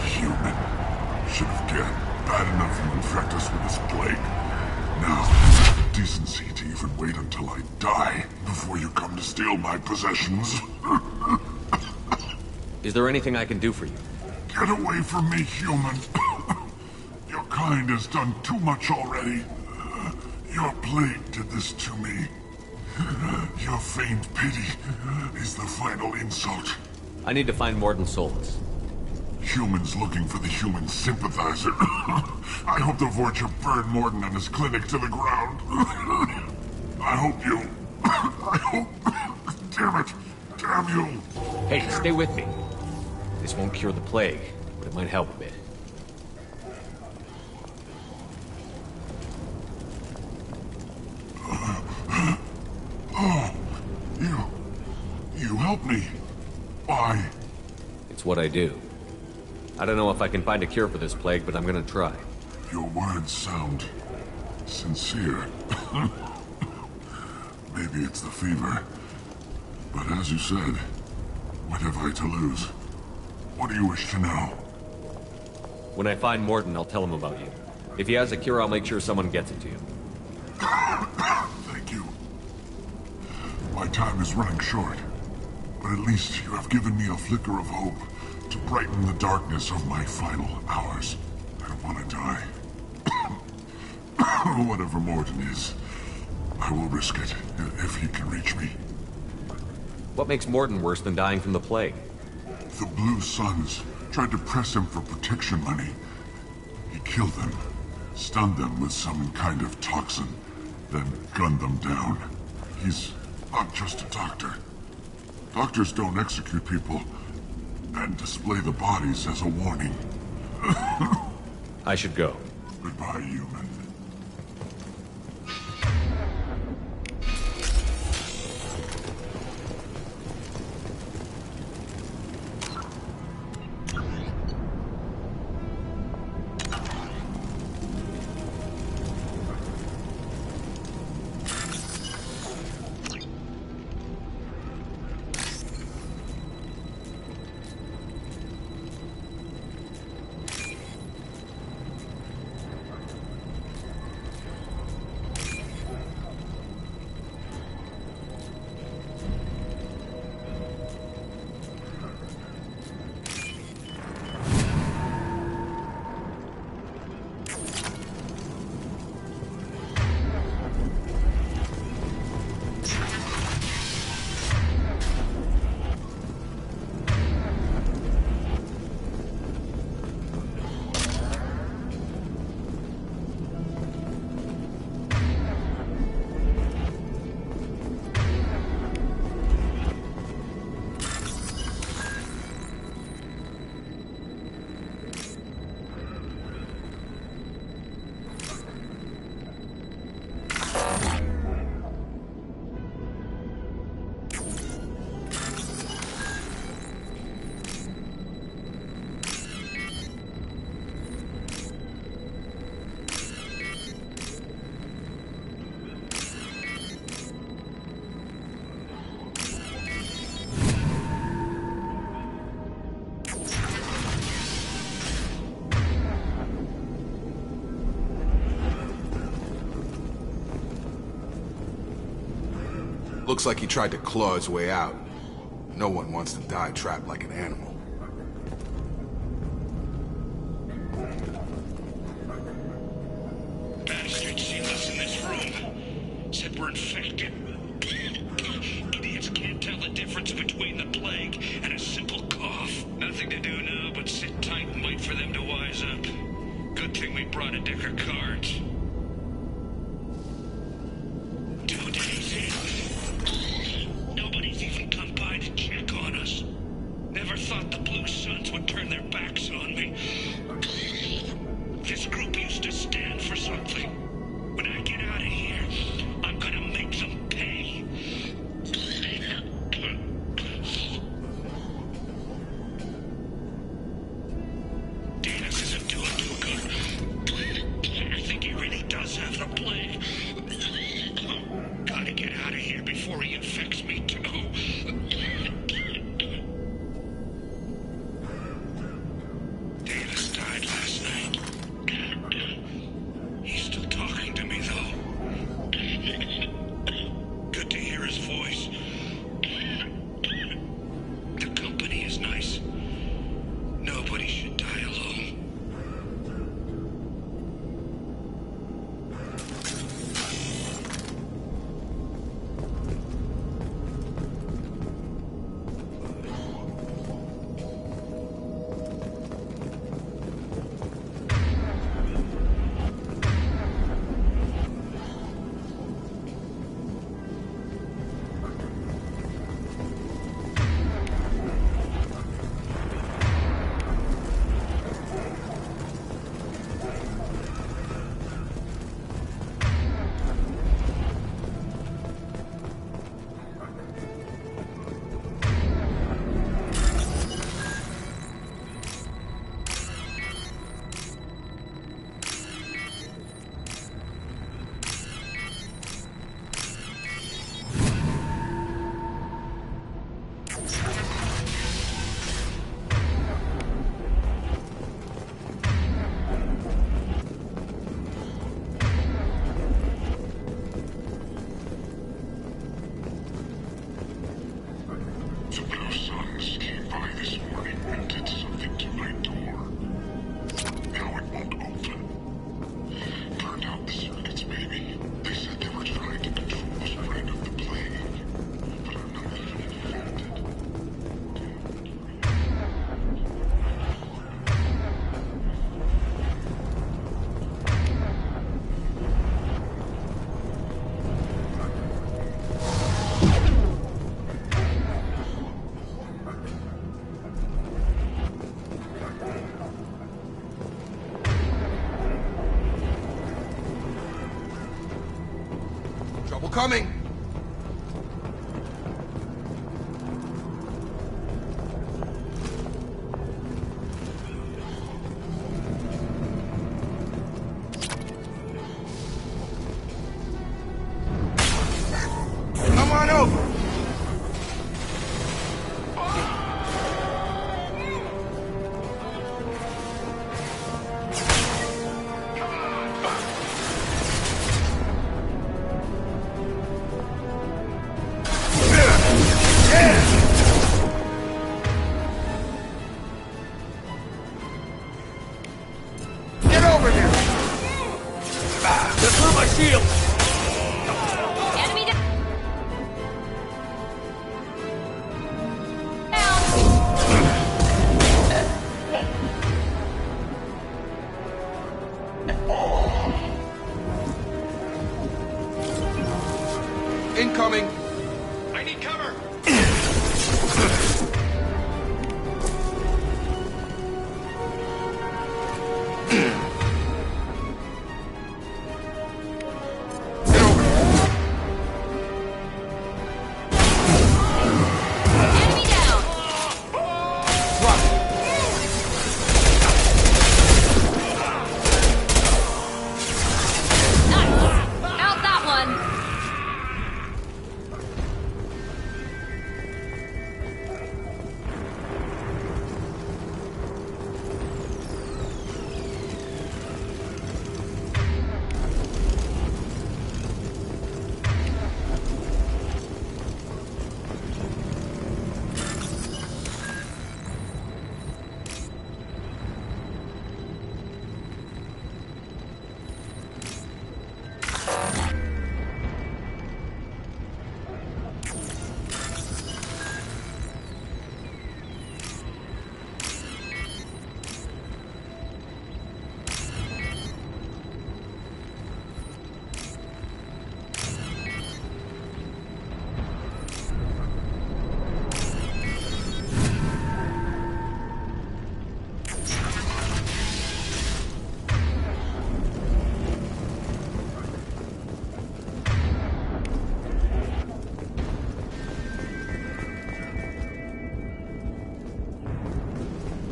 Human. Should have cared bad enough to infect us with this plague. Now, decency to even wait until I die before you come to steal my possessions. Is there anything I can do for you? Get away from me, human. Your kind has done too much already. Your plague did this to me. Your feigned pity is the final insult. I need to find Morden Solus. Humans looking for the human sympathizer. I hope the Vorcha burn Morden and his clinic to the ground. I hope you... I hope... Damn it! Damn you! Hey, stay with me. This won't cure the plague, but it might help a bit. Oh, you help me. Why? It's what I do. I don't know if I can find a cure for this plague, but I'm gonna try. Your words sound sincere. Maybe it's the fever. But as you said, what have I to lose? What do you wish to know? When I find Morton, I'll tell him about you. If he has a cure, I'll make sure someone gets it to you. Thank you. My time is running short, but at least you have given me a flicker of hope to brighten the darkness of my final hours. I don't want to die. Whatever Morton is, I will risk it if he can reach me. What makes Morton worse than dying from the plague? The Blue Suns tried to press him for protection money. He killed them, stunned them with some kind of toxin, then gunned them down. He's not just a doctor. Doctors don't execute people and display the bodies as a warning. I should go. Goodbye, human. Looks like he tried to claw his way out. No one wants to die trapped like an animal. Bastard seen us in this room. Said we're infected. Idiots can't tell the difference between the plague and a simple cough. Nothing to do now but sit tight and wait for them to wise up. Good thing we brought a deck of cards. 2 days in. Nobody's even come by to check on us. Never thought the Blue Suns would turn their backs on me. This group used to stand for something. When I get out of here, I'm gonna make them pay. Davis isn't doing too good. I think he really does have the plague. Gotta get out of here before he infects me too. Davis died last night. He's still talking to me, though. Good to hear his voice. The company is nice. Nobody should die alone. coming! Come on over! Get over here! Just through my shield! Enemy down! Incoming! I need cover! Enemy down! Nice! Out that one!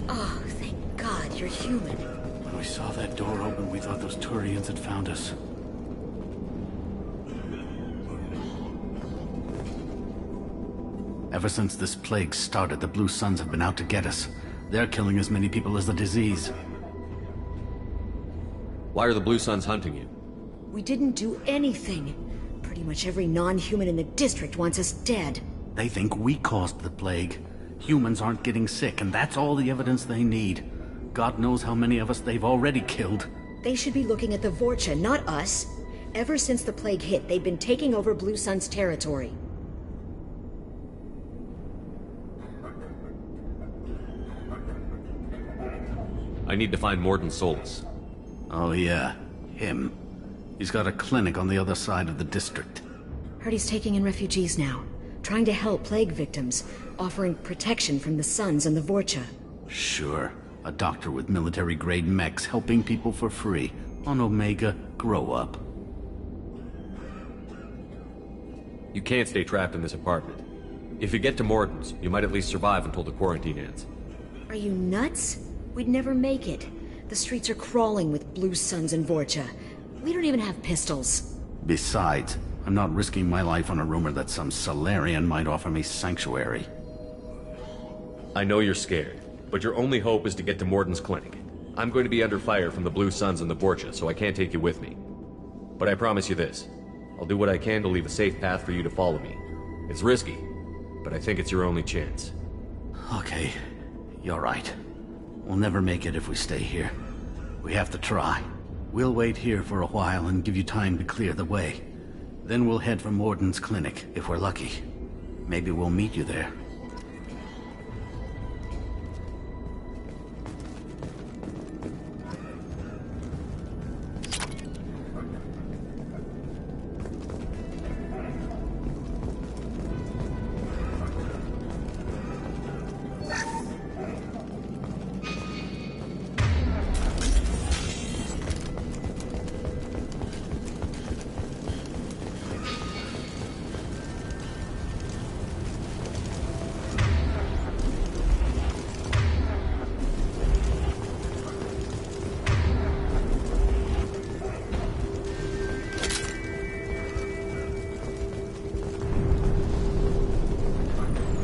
Oh, thank God you're human. When we saw that door open, we thought those Turians had found us. Ever since this plague started, the Blue Suns have been out to get us. They're killing as many people as the disease. Why are the Blue Suns hunting you? We didn't do anything. Pretty much every non-human in the district wants us dead. They think we caused the plague. Humans aren't getting sick, and that's all the evidence they need. God knows how many of us they've already killed. They should be looking at the Vorcha, not us. Ever since the plague hit, they've been taking over Blue Sun's territory. I need to find Morden Solus. Oh yeah, him. He's got a clinic on the other side of the district. Heard he's taking in refugees now, trying to help plague victims, offering protection from the Suns and the Vorcha. Sure. A doctor with military-grade mechs helping people for free. On Omega, grow up. You can't stay trapped in this apartment. If you get to Morden's, you might at least survive until the quarantine ends. Are you nuts? We'd never make it. The streets are crawling with Blue Suns and Vorcha. We don't even have pistols. Besides, I'm not risking my life on a rumor that some Solarian might offer me sanctuary. I know you're scared, but your only hope is to get to Morden's clinic. I'm going to be under fire from the Blue Suns and the Vorcha, so I can't take you with me. But I promise you this. I'll do what I can to leave a safe path for you to follow me. It's risky, but I think it's your only chance. Okay, you're right. We'll never make it if we stay here. We have to try. We'll wait here for a while and give you time to clear the way. Then we'll head for Morden's clinic, if we're lucky. Maybe we'll meet you there.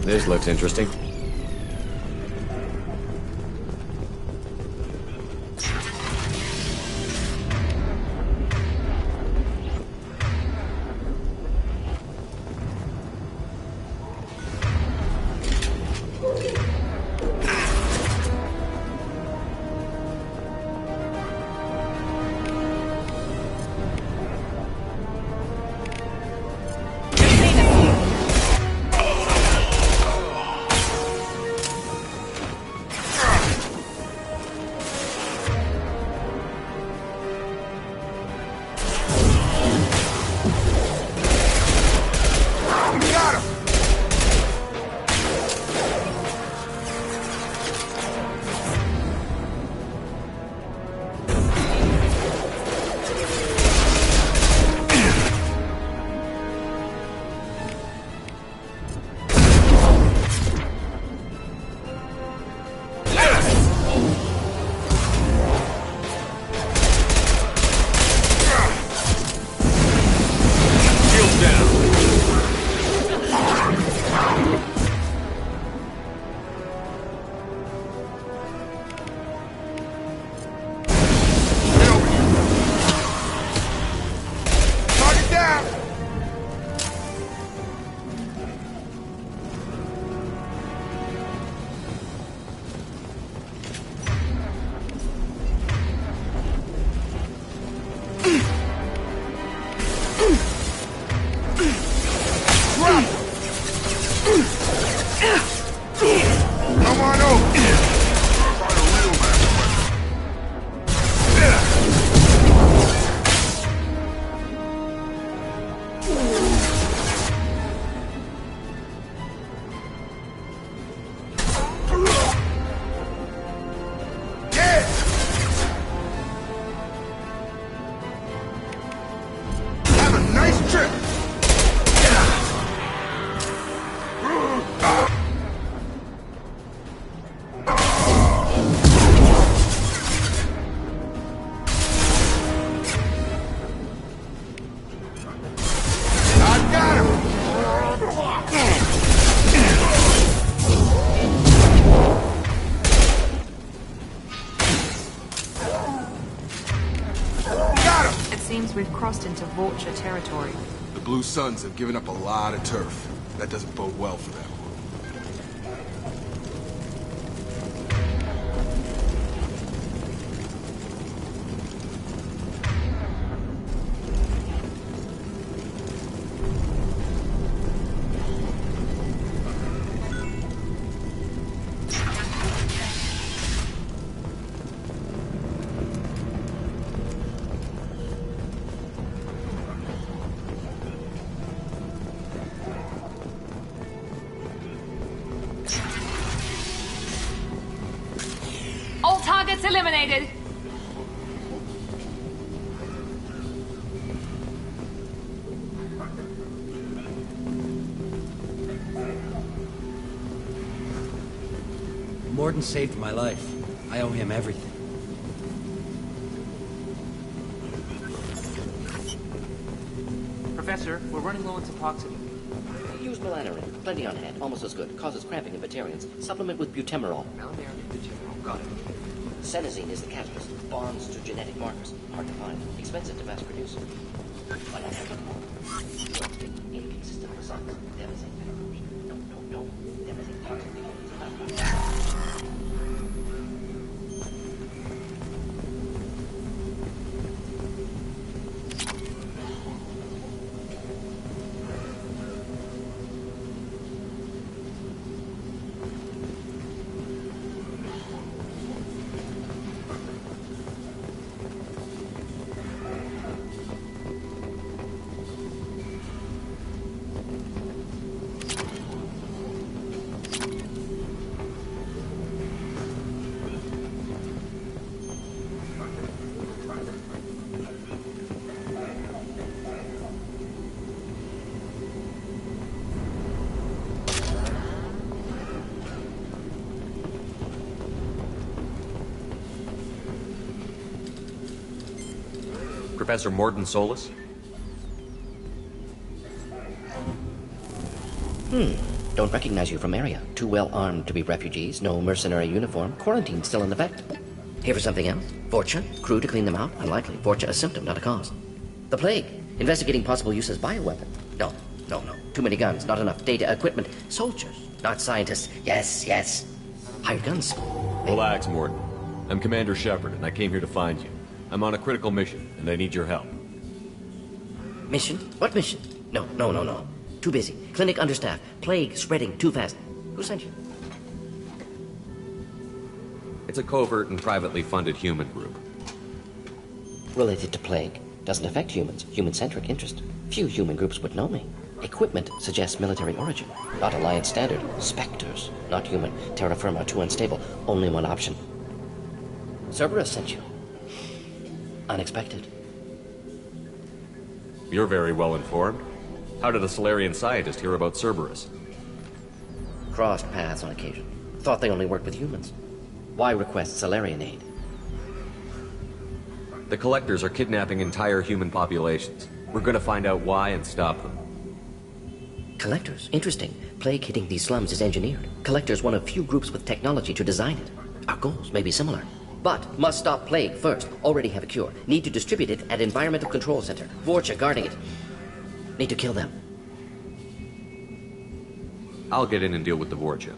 This looks interesting. We've crossed into Vulture territory. The Blue Suns have given up a lot of turf. That doesn't bode well for them. Targets eliminated. Morden saved my life. I owe him everything. Professor, we're running low on Suboxone. Use melanorin. Plenty on hand. Almost as good. Causes cramping in vegetarians. Supplement with butemerol. Melanorin, butemerol. Got it. Senesine is the catalyst. Bonds to genetic markers. Hard to find. Expensive to mass produce. Inconsistent results. Devastating. No. Devastating toxic. Professor Morden Solus? Don't recognize you from area. Too well armed to be refugees, no mercenary uniform, quarantine still in effect. Here for something else? Vorcha? Crew to clean them out? Unlikely. Vorcha a symptom, not a cause. The plague. Investigating possible use as bioweapon. No. Too many guns, not enough data, equipment. Soldiers, not scientists. Yes. Hired guns. Relax, Morton. I'm Commander Shepard, and I came here to find you. I'm on a critical mission, and I need your help. Mission? What mission? No. Too busy. Clinic understaffed. Plague spreading too fast. Who sent you? It's a covert and privately funded human group. Related to plague. Doesn't affect humans. Human-centric interest. Few human groups would know me. Equipment suggests military origin. Not Alliance standard. Spectres. Not human. Terra firma too unstable. Only one option. Cerberus sent you. Unexpected. You're very well informed. How did a Solarian scientist hear about Cerberus? Crossed paths on occasion. Thought they only worked with humans. Why request Solarian aid? The Collectors are kidnapping entire human populations. We're gonna find out why and stop them. Collectors? Interesting. Plague hitting these slums is engineered. Collectors one of few groups with technology to design it. Our goals may be similar. But must stop plague first. Already have a cure. Need to distribute it at Environmental Control Center. Vorcha guarding it. Need to kill them. I'll get in and deal with the Vorcha.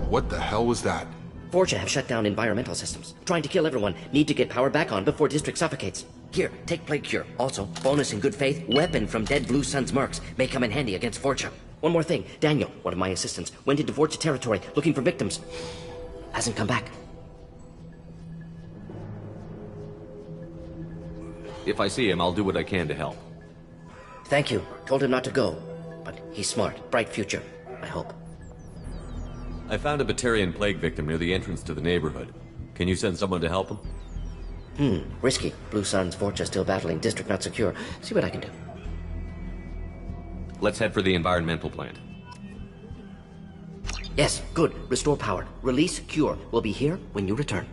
What the hell was that? Vorcha have shut down environmental systems. Trying to kill everyone. Need to get power back on before district suffocates. Here, take plague cure. Also, bonus in good faith, weapon from dead Blue Sun's mercs. May come in handy against Vorcha. One more thing. Daniel, one of my assistants, went into Vorcha territory looking for victims. Hasn't come back. If I see him, I'll do what I can to help. Thank you. Told him not to go. But he's smart. Bright future, I hope. I found a Batarian plague victim near the entrance to the neighborhood. Can you send someone to help him? Risky. Blue Sun's Vorcha still battling. District not secure. See what I can do. Let's head for the environmental plant. Yes, good. Restore power. Release cure. We'll be here when you return.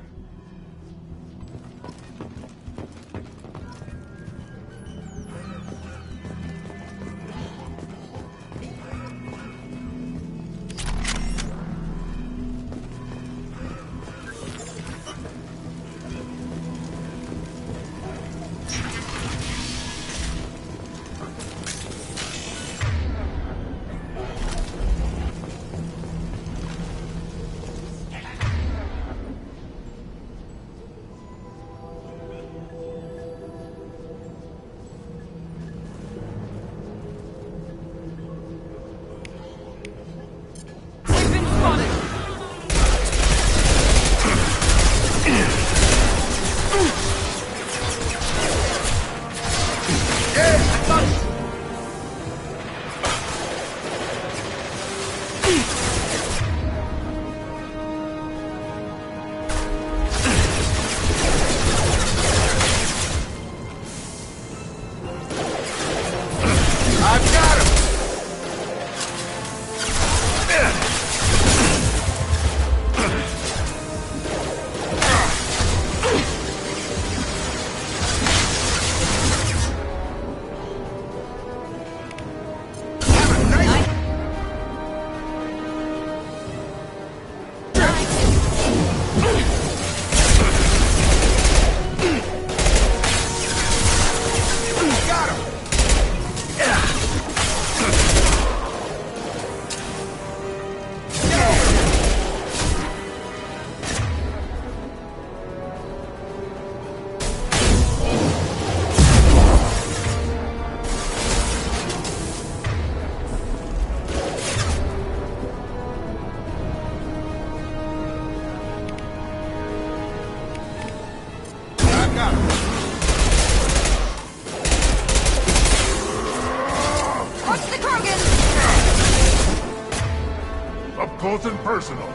Close and personal.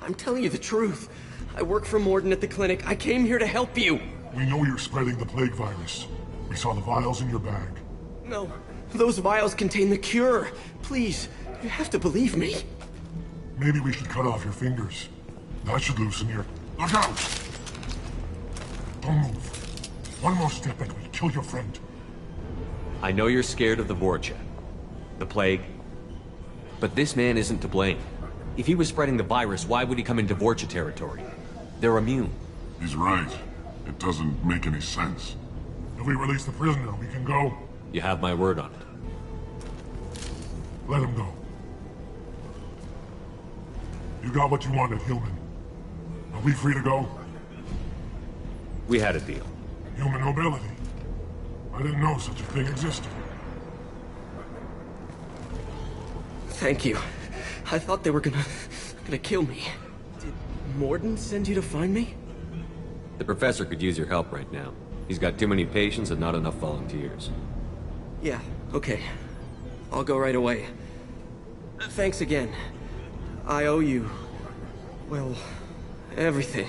I'm telling you the truth. I work for Morden at the clinic. I came here to help you. We know you're spreading the plague virus. We saw the vials in your bag. No, those vials contain the cure. Please, you have to believe me. Maybe we should cut off your fingers. That should loosen your... Look out! Don't move. One more step and we'll kill your friend. I know you're scared of the Vorcha, the plague, but this man isn't to blame. If he was spreading the virus, why would he come into Vorcha territory? They're immune. He's right. It doesn't make any sense. If we release the prisoner, we can go. You have my word on it. Let him go. You got what you wanted, human. Are we free to go? We had a deal. Human nobility. I didn't know such a thing existed. Thank you. I thought they were gonna kill me. Did Morden send you to find me? The professor could use your help right now. He's got too many patients and not enough volunteers. Yeah, okay. I'll go right away. Thanks again. I owe you... well, everything.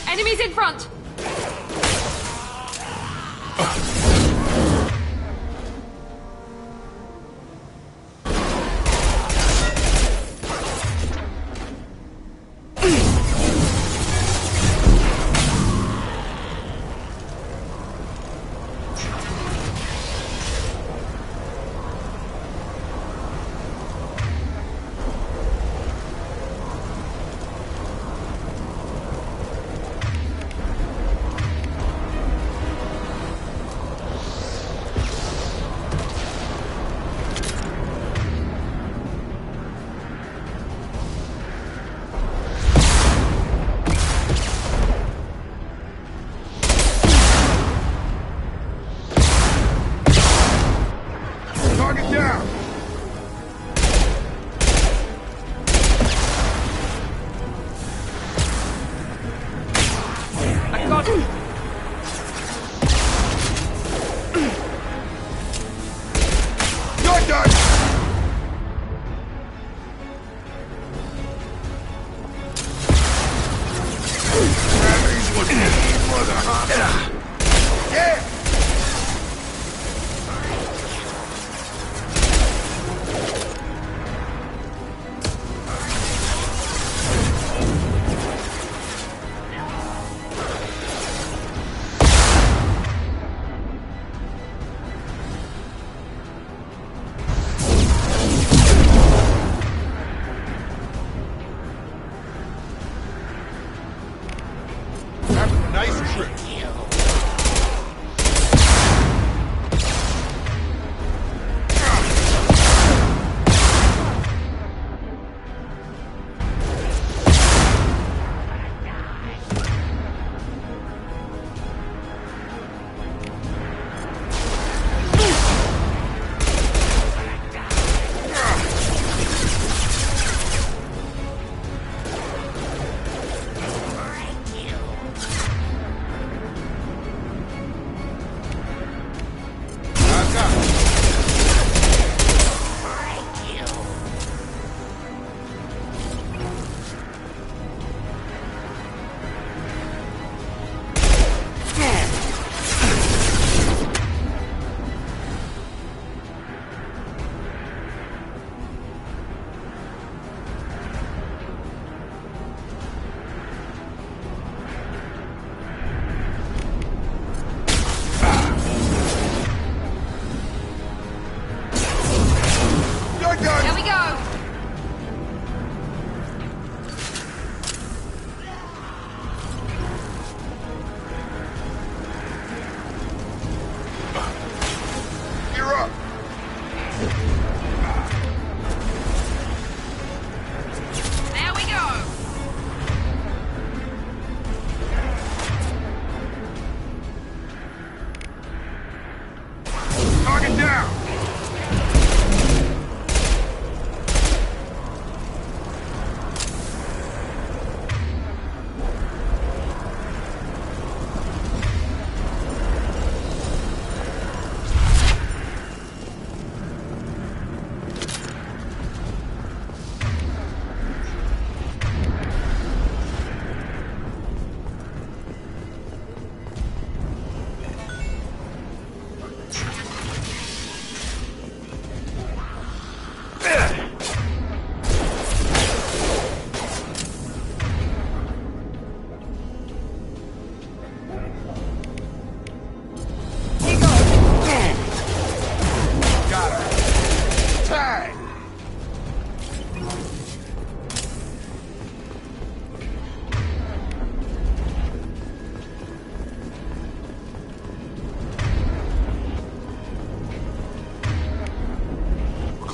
Enemies in front!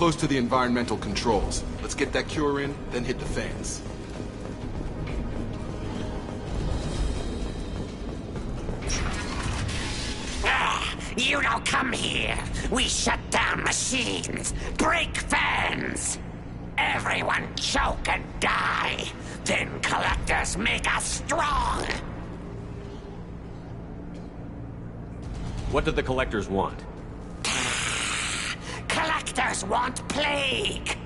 close to the environmental controls. Let's get that cure in, then hit the fans. You don't come here. We shut down machines, break fans. Everyone choke and die. Then collectors make us strong. What do the collectors want? Collectors want plague.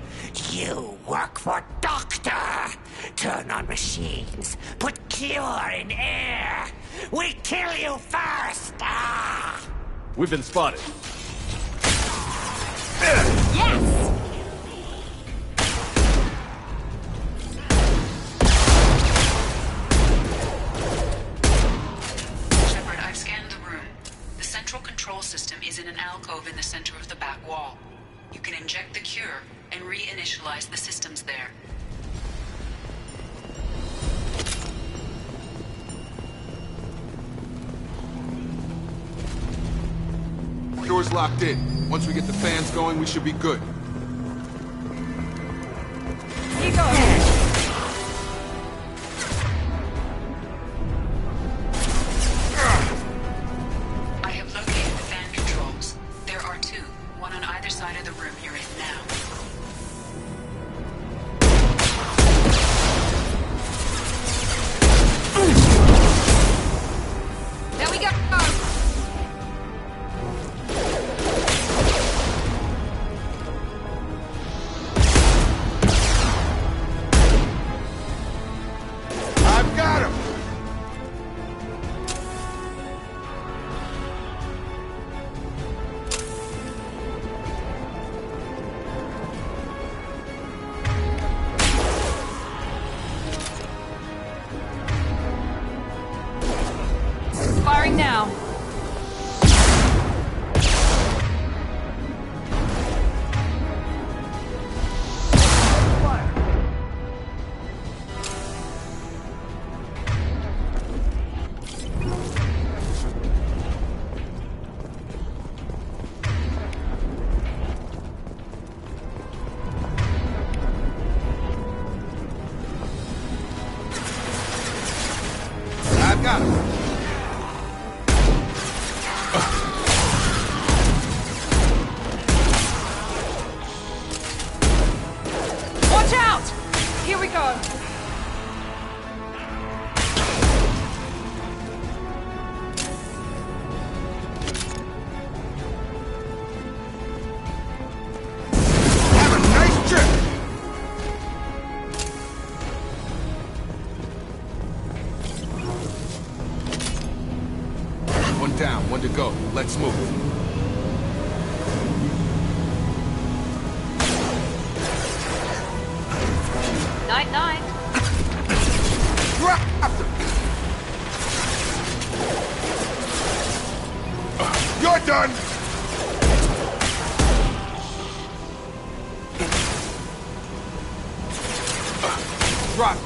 You work for Doctor. Turn on machines. Put cure in air. We kill you first. We've been spotted. Yes! Shepard, I've scanned the room. The central control system is in an alcove in the center of the back wall. You can inject the cure and reinitialize the systems there. Door's locked in. Once we get the fans going, we should be good. I have located the fan controls. There are two, one on either side of the room you're in now. There we go! I've got him! Firing now. I've got him! Watch out! Here we go. Have a nice trip! One down, one to go. Let's move. Night-night. Drop him! You're done! Drop.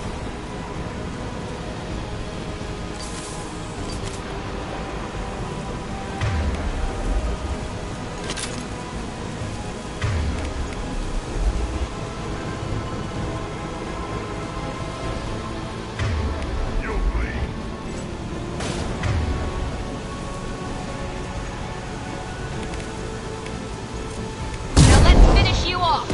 Now let's finish you off.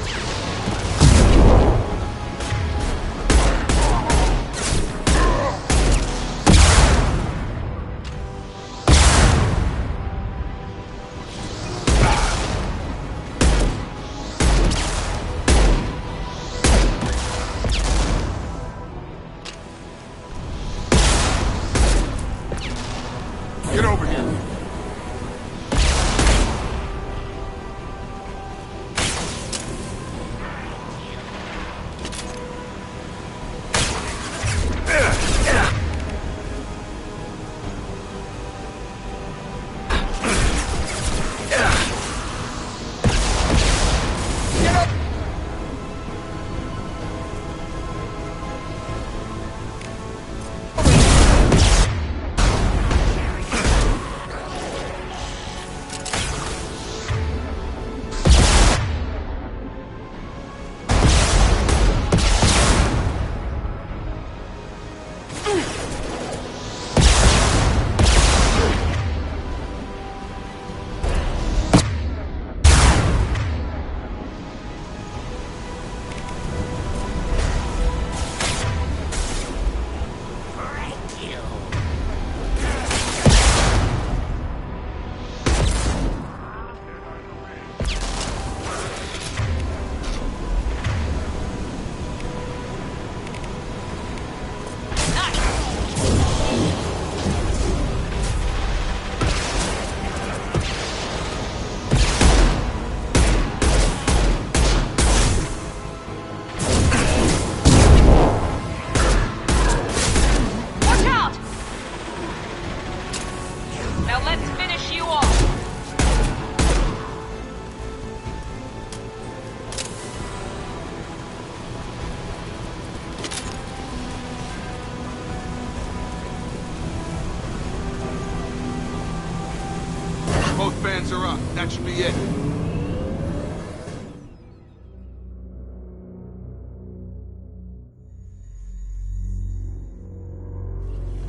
That should be it.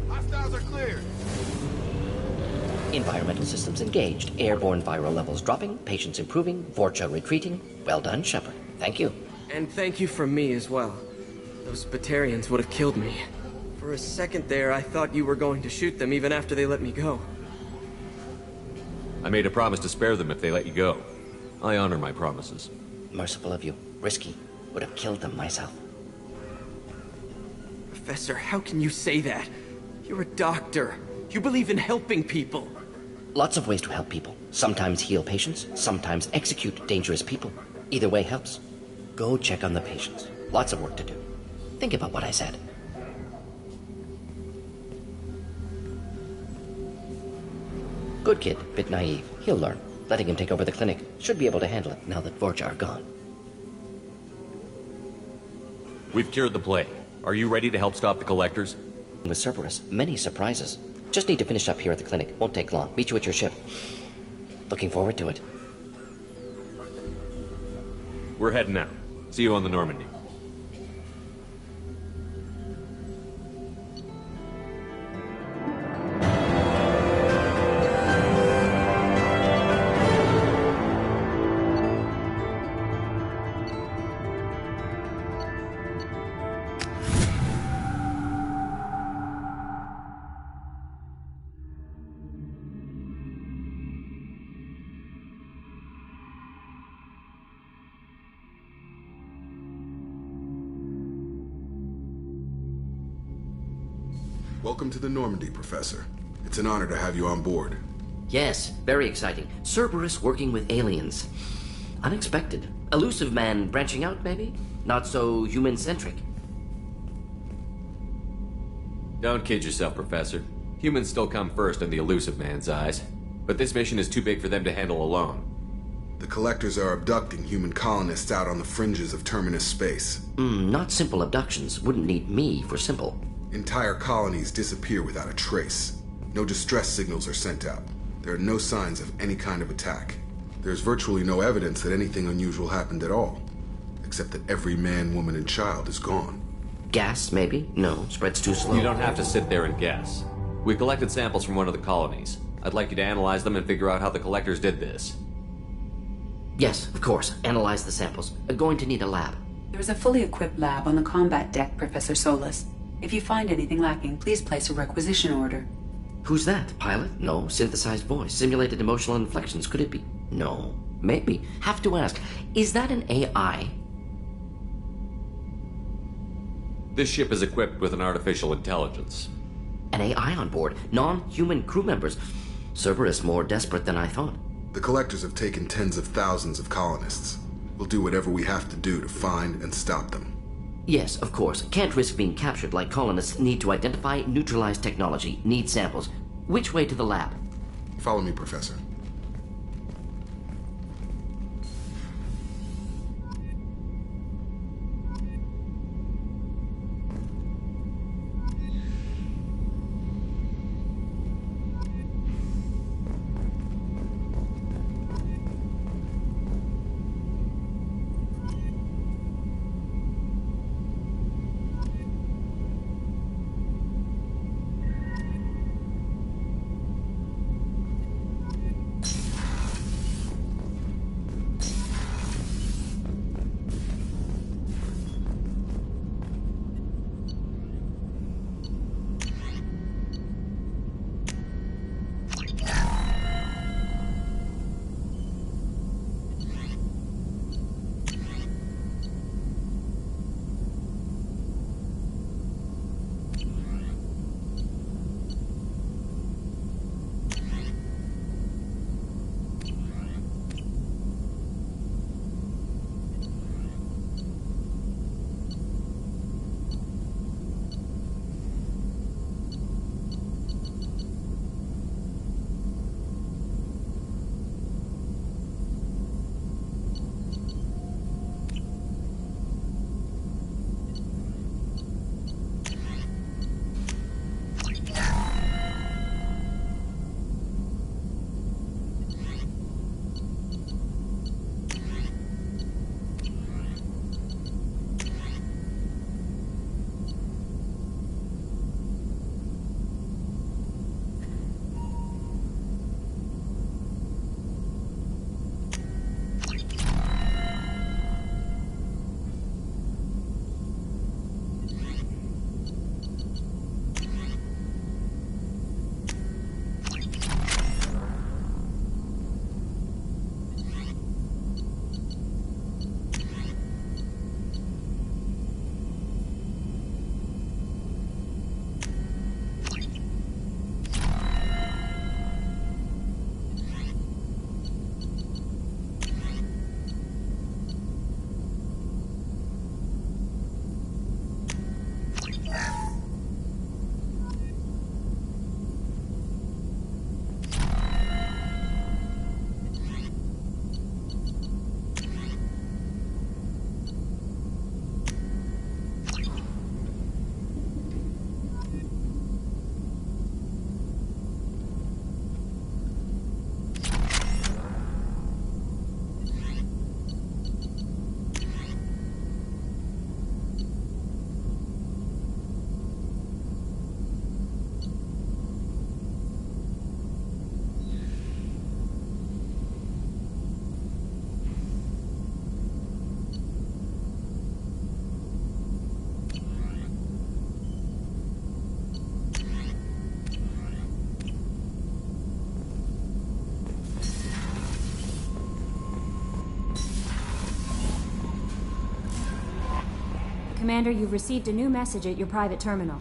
Hostiles are clear. Environmental systems engaged. Airborne viral levels dropping. Patients improving. Vorcha retreating. Well done, Shepard. Thank you. And thank you from me as well. Those Batarians would have killed me. For a second there, I thought you were going to shoot them even after they let me go. I made a promise to spare them if they let you go. I honor my promises. Merciful of you. Risky. Would have killed them myself. Professor, how can you say that? You're a doctor. You believe in helping people. Lots of ways to help people. Sometimes heal patients, sometimes execute dangerous people. Either way helps. Go check on the patients. Lots of work to do. Think about what I said. Good kid, bit naive. He'll learn. Letting him take over the clinic. Should be able to handle it now that Vorcha are gone. We've cured the plague. Are you ready to help stop the collectors? With Cerberus, many surprises. Just need to finish up here at the clinic. Won't take long. Meet you at your ship. Looking forward to it. We're heading out. See you on the Normandy. Welcome to the Normandy, Professor. It's an honor to have you on board. Yes, very exciting. Cerberus working with aliens. Unexpected. Elusive man branching out, maybe? Not so human-centric. Don't kid yourself, Professor. Humans still come first in the elusive man's eyes. But this mission is too big for them to handle alone. The Collectors are abducting human colonists out on the fringes of Terminus space. Not simple abductions. Wouldn't need me for simple. Entire colonies disappear without a trace. No distress signals are sent out. There are no signs of any kind of attack. There's virtually no evidence that anything unusual happened at all. Except that every man, woman, and child is gone. Gas, maybe? No, spreads too slow. You don't have to sit there and guess. We collected samples from one of the colonies. I'd like you to analyze them and figure out how the Collectors did this. Yes, of course. Analyze the samples. Going to need a lab. There's a fully equipped lab on the combat deck, Professor Solus. If you find anything lacking, please place a requisition order. Who's that? Pilot? No. Synthesized voice. Simulated emotional inflections. Could it be? No. Maybe. Have to ask. Is that an AI? This ship is equipped with an artificial intelligence. An AI on board. Non-human crew members. Cerberus more desperate than I thought. The Collectors have taken tens of thousands of colonists. We'll do whatever we have to do to find and stop them. Yes, of course. Can't risk being captured like colonists. Need to identify, neutralize technology. Need samples. Which way to the lab? Follow me, Professor. Commander, you've received a new message at your private terminal.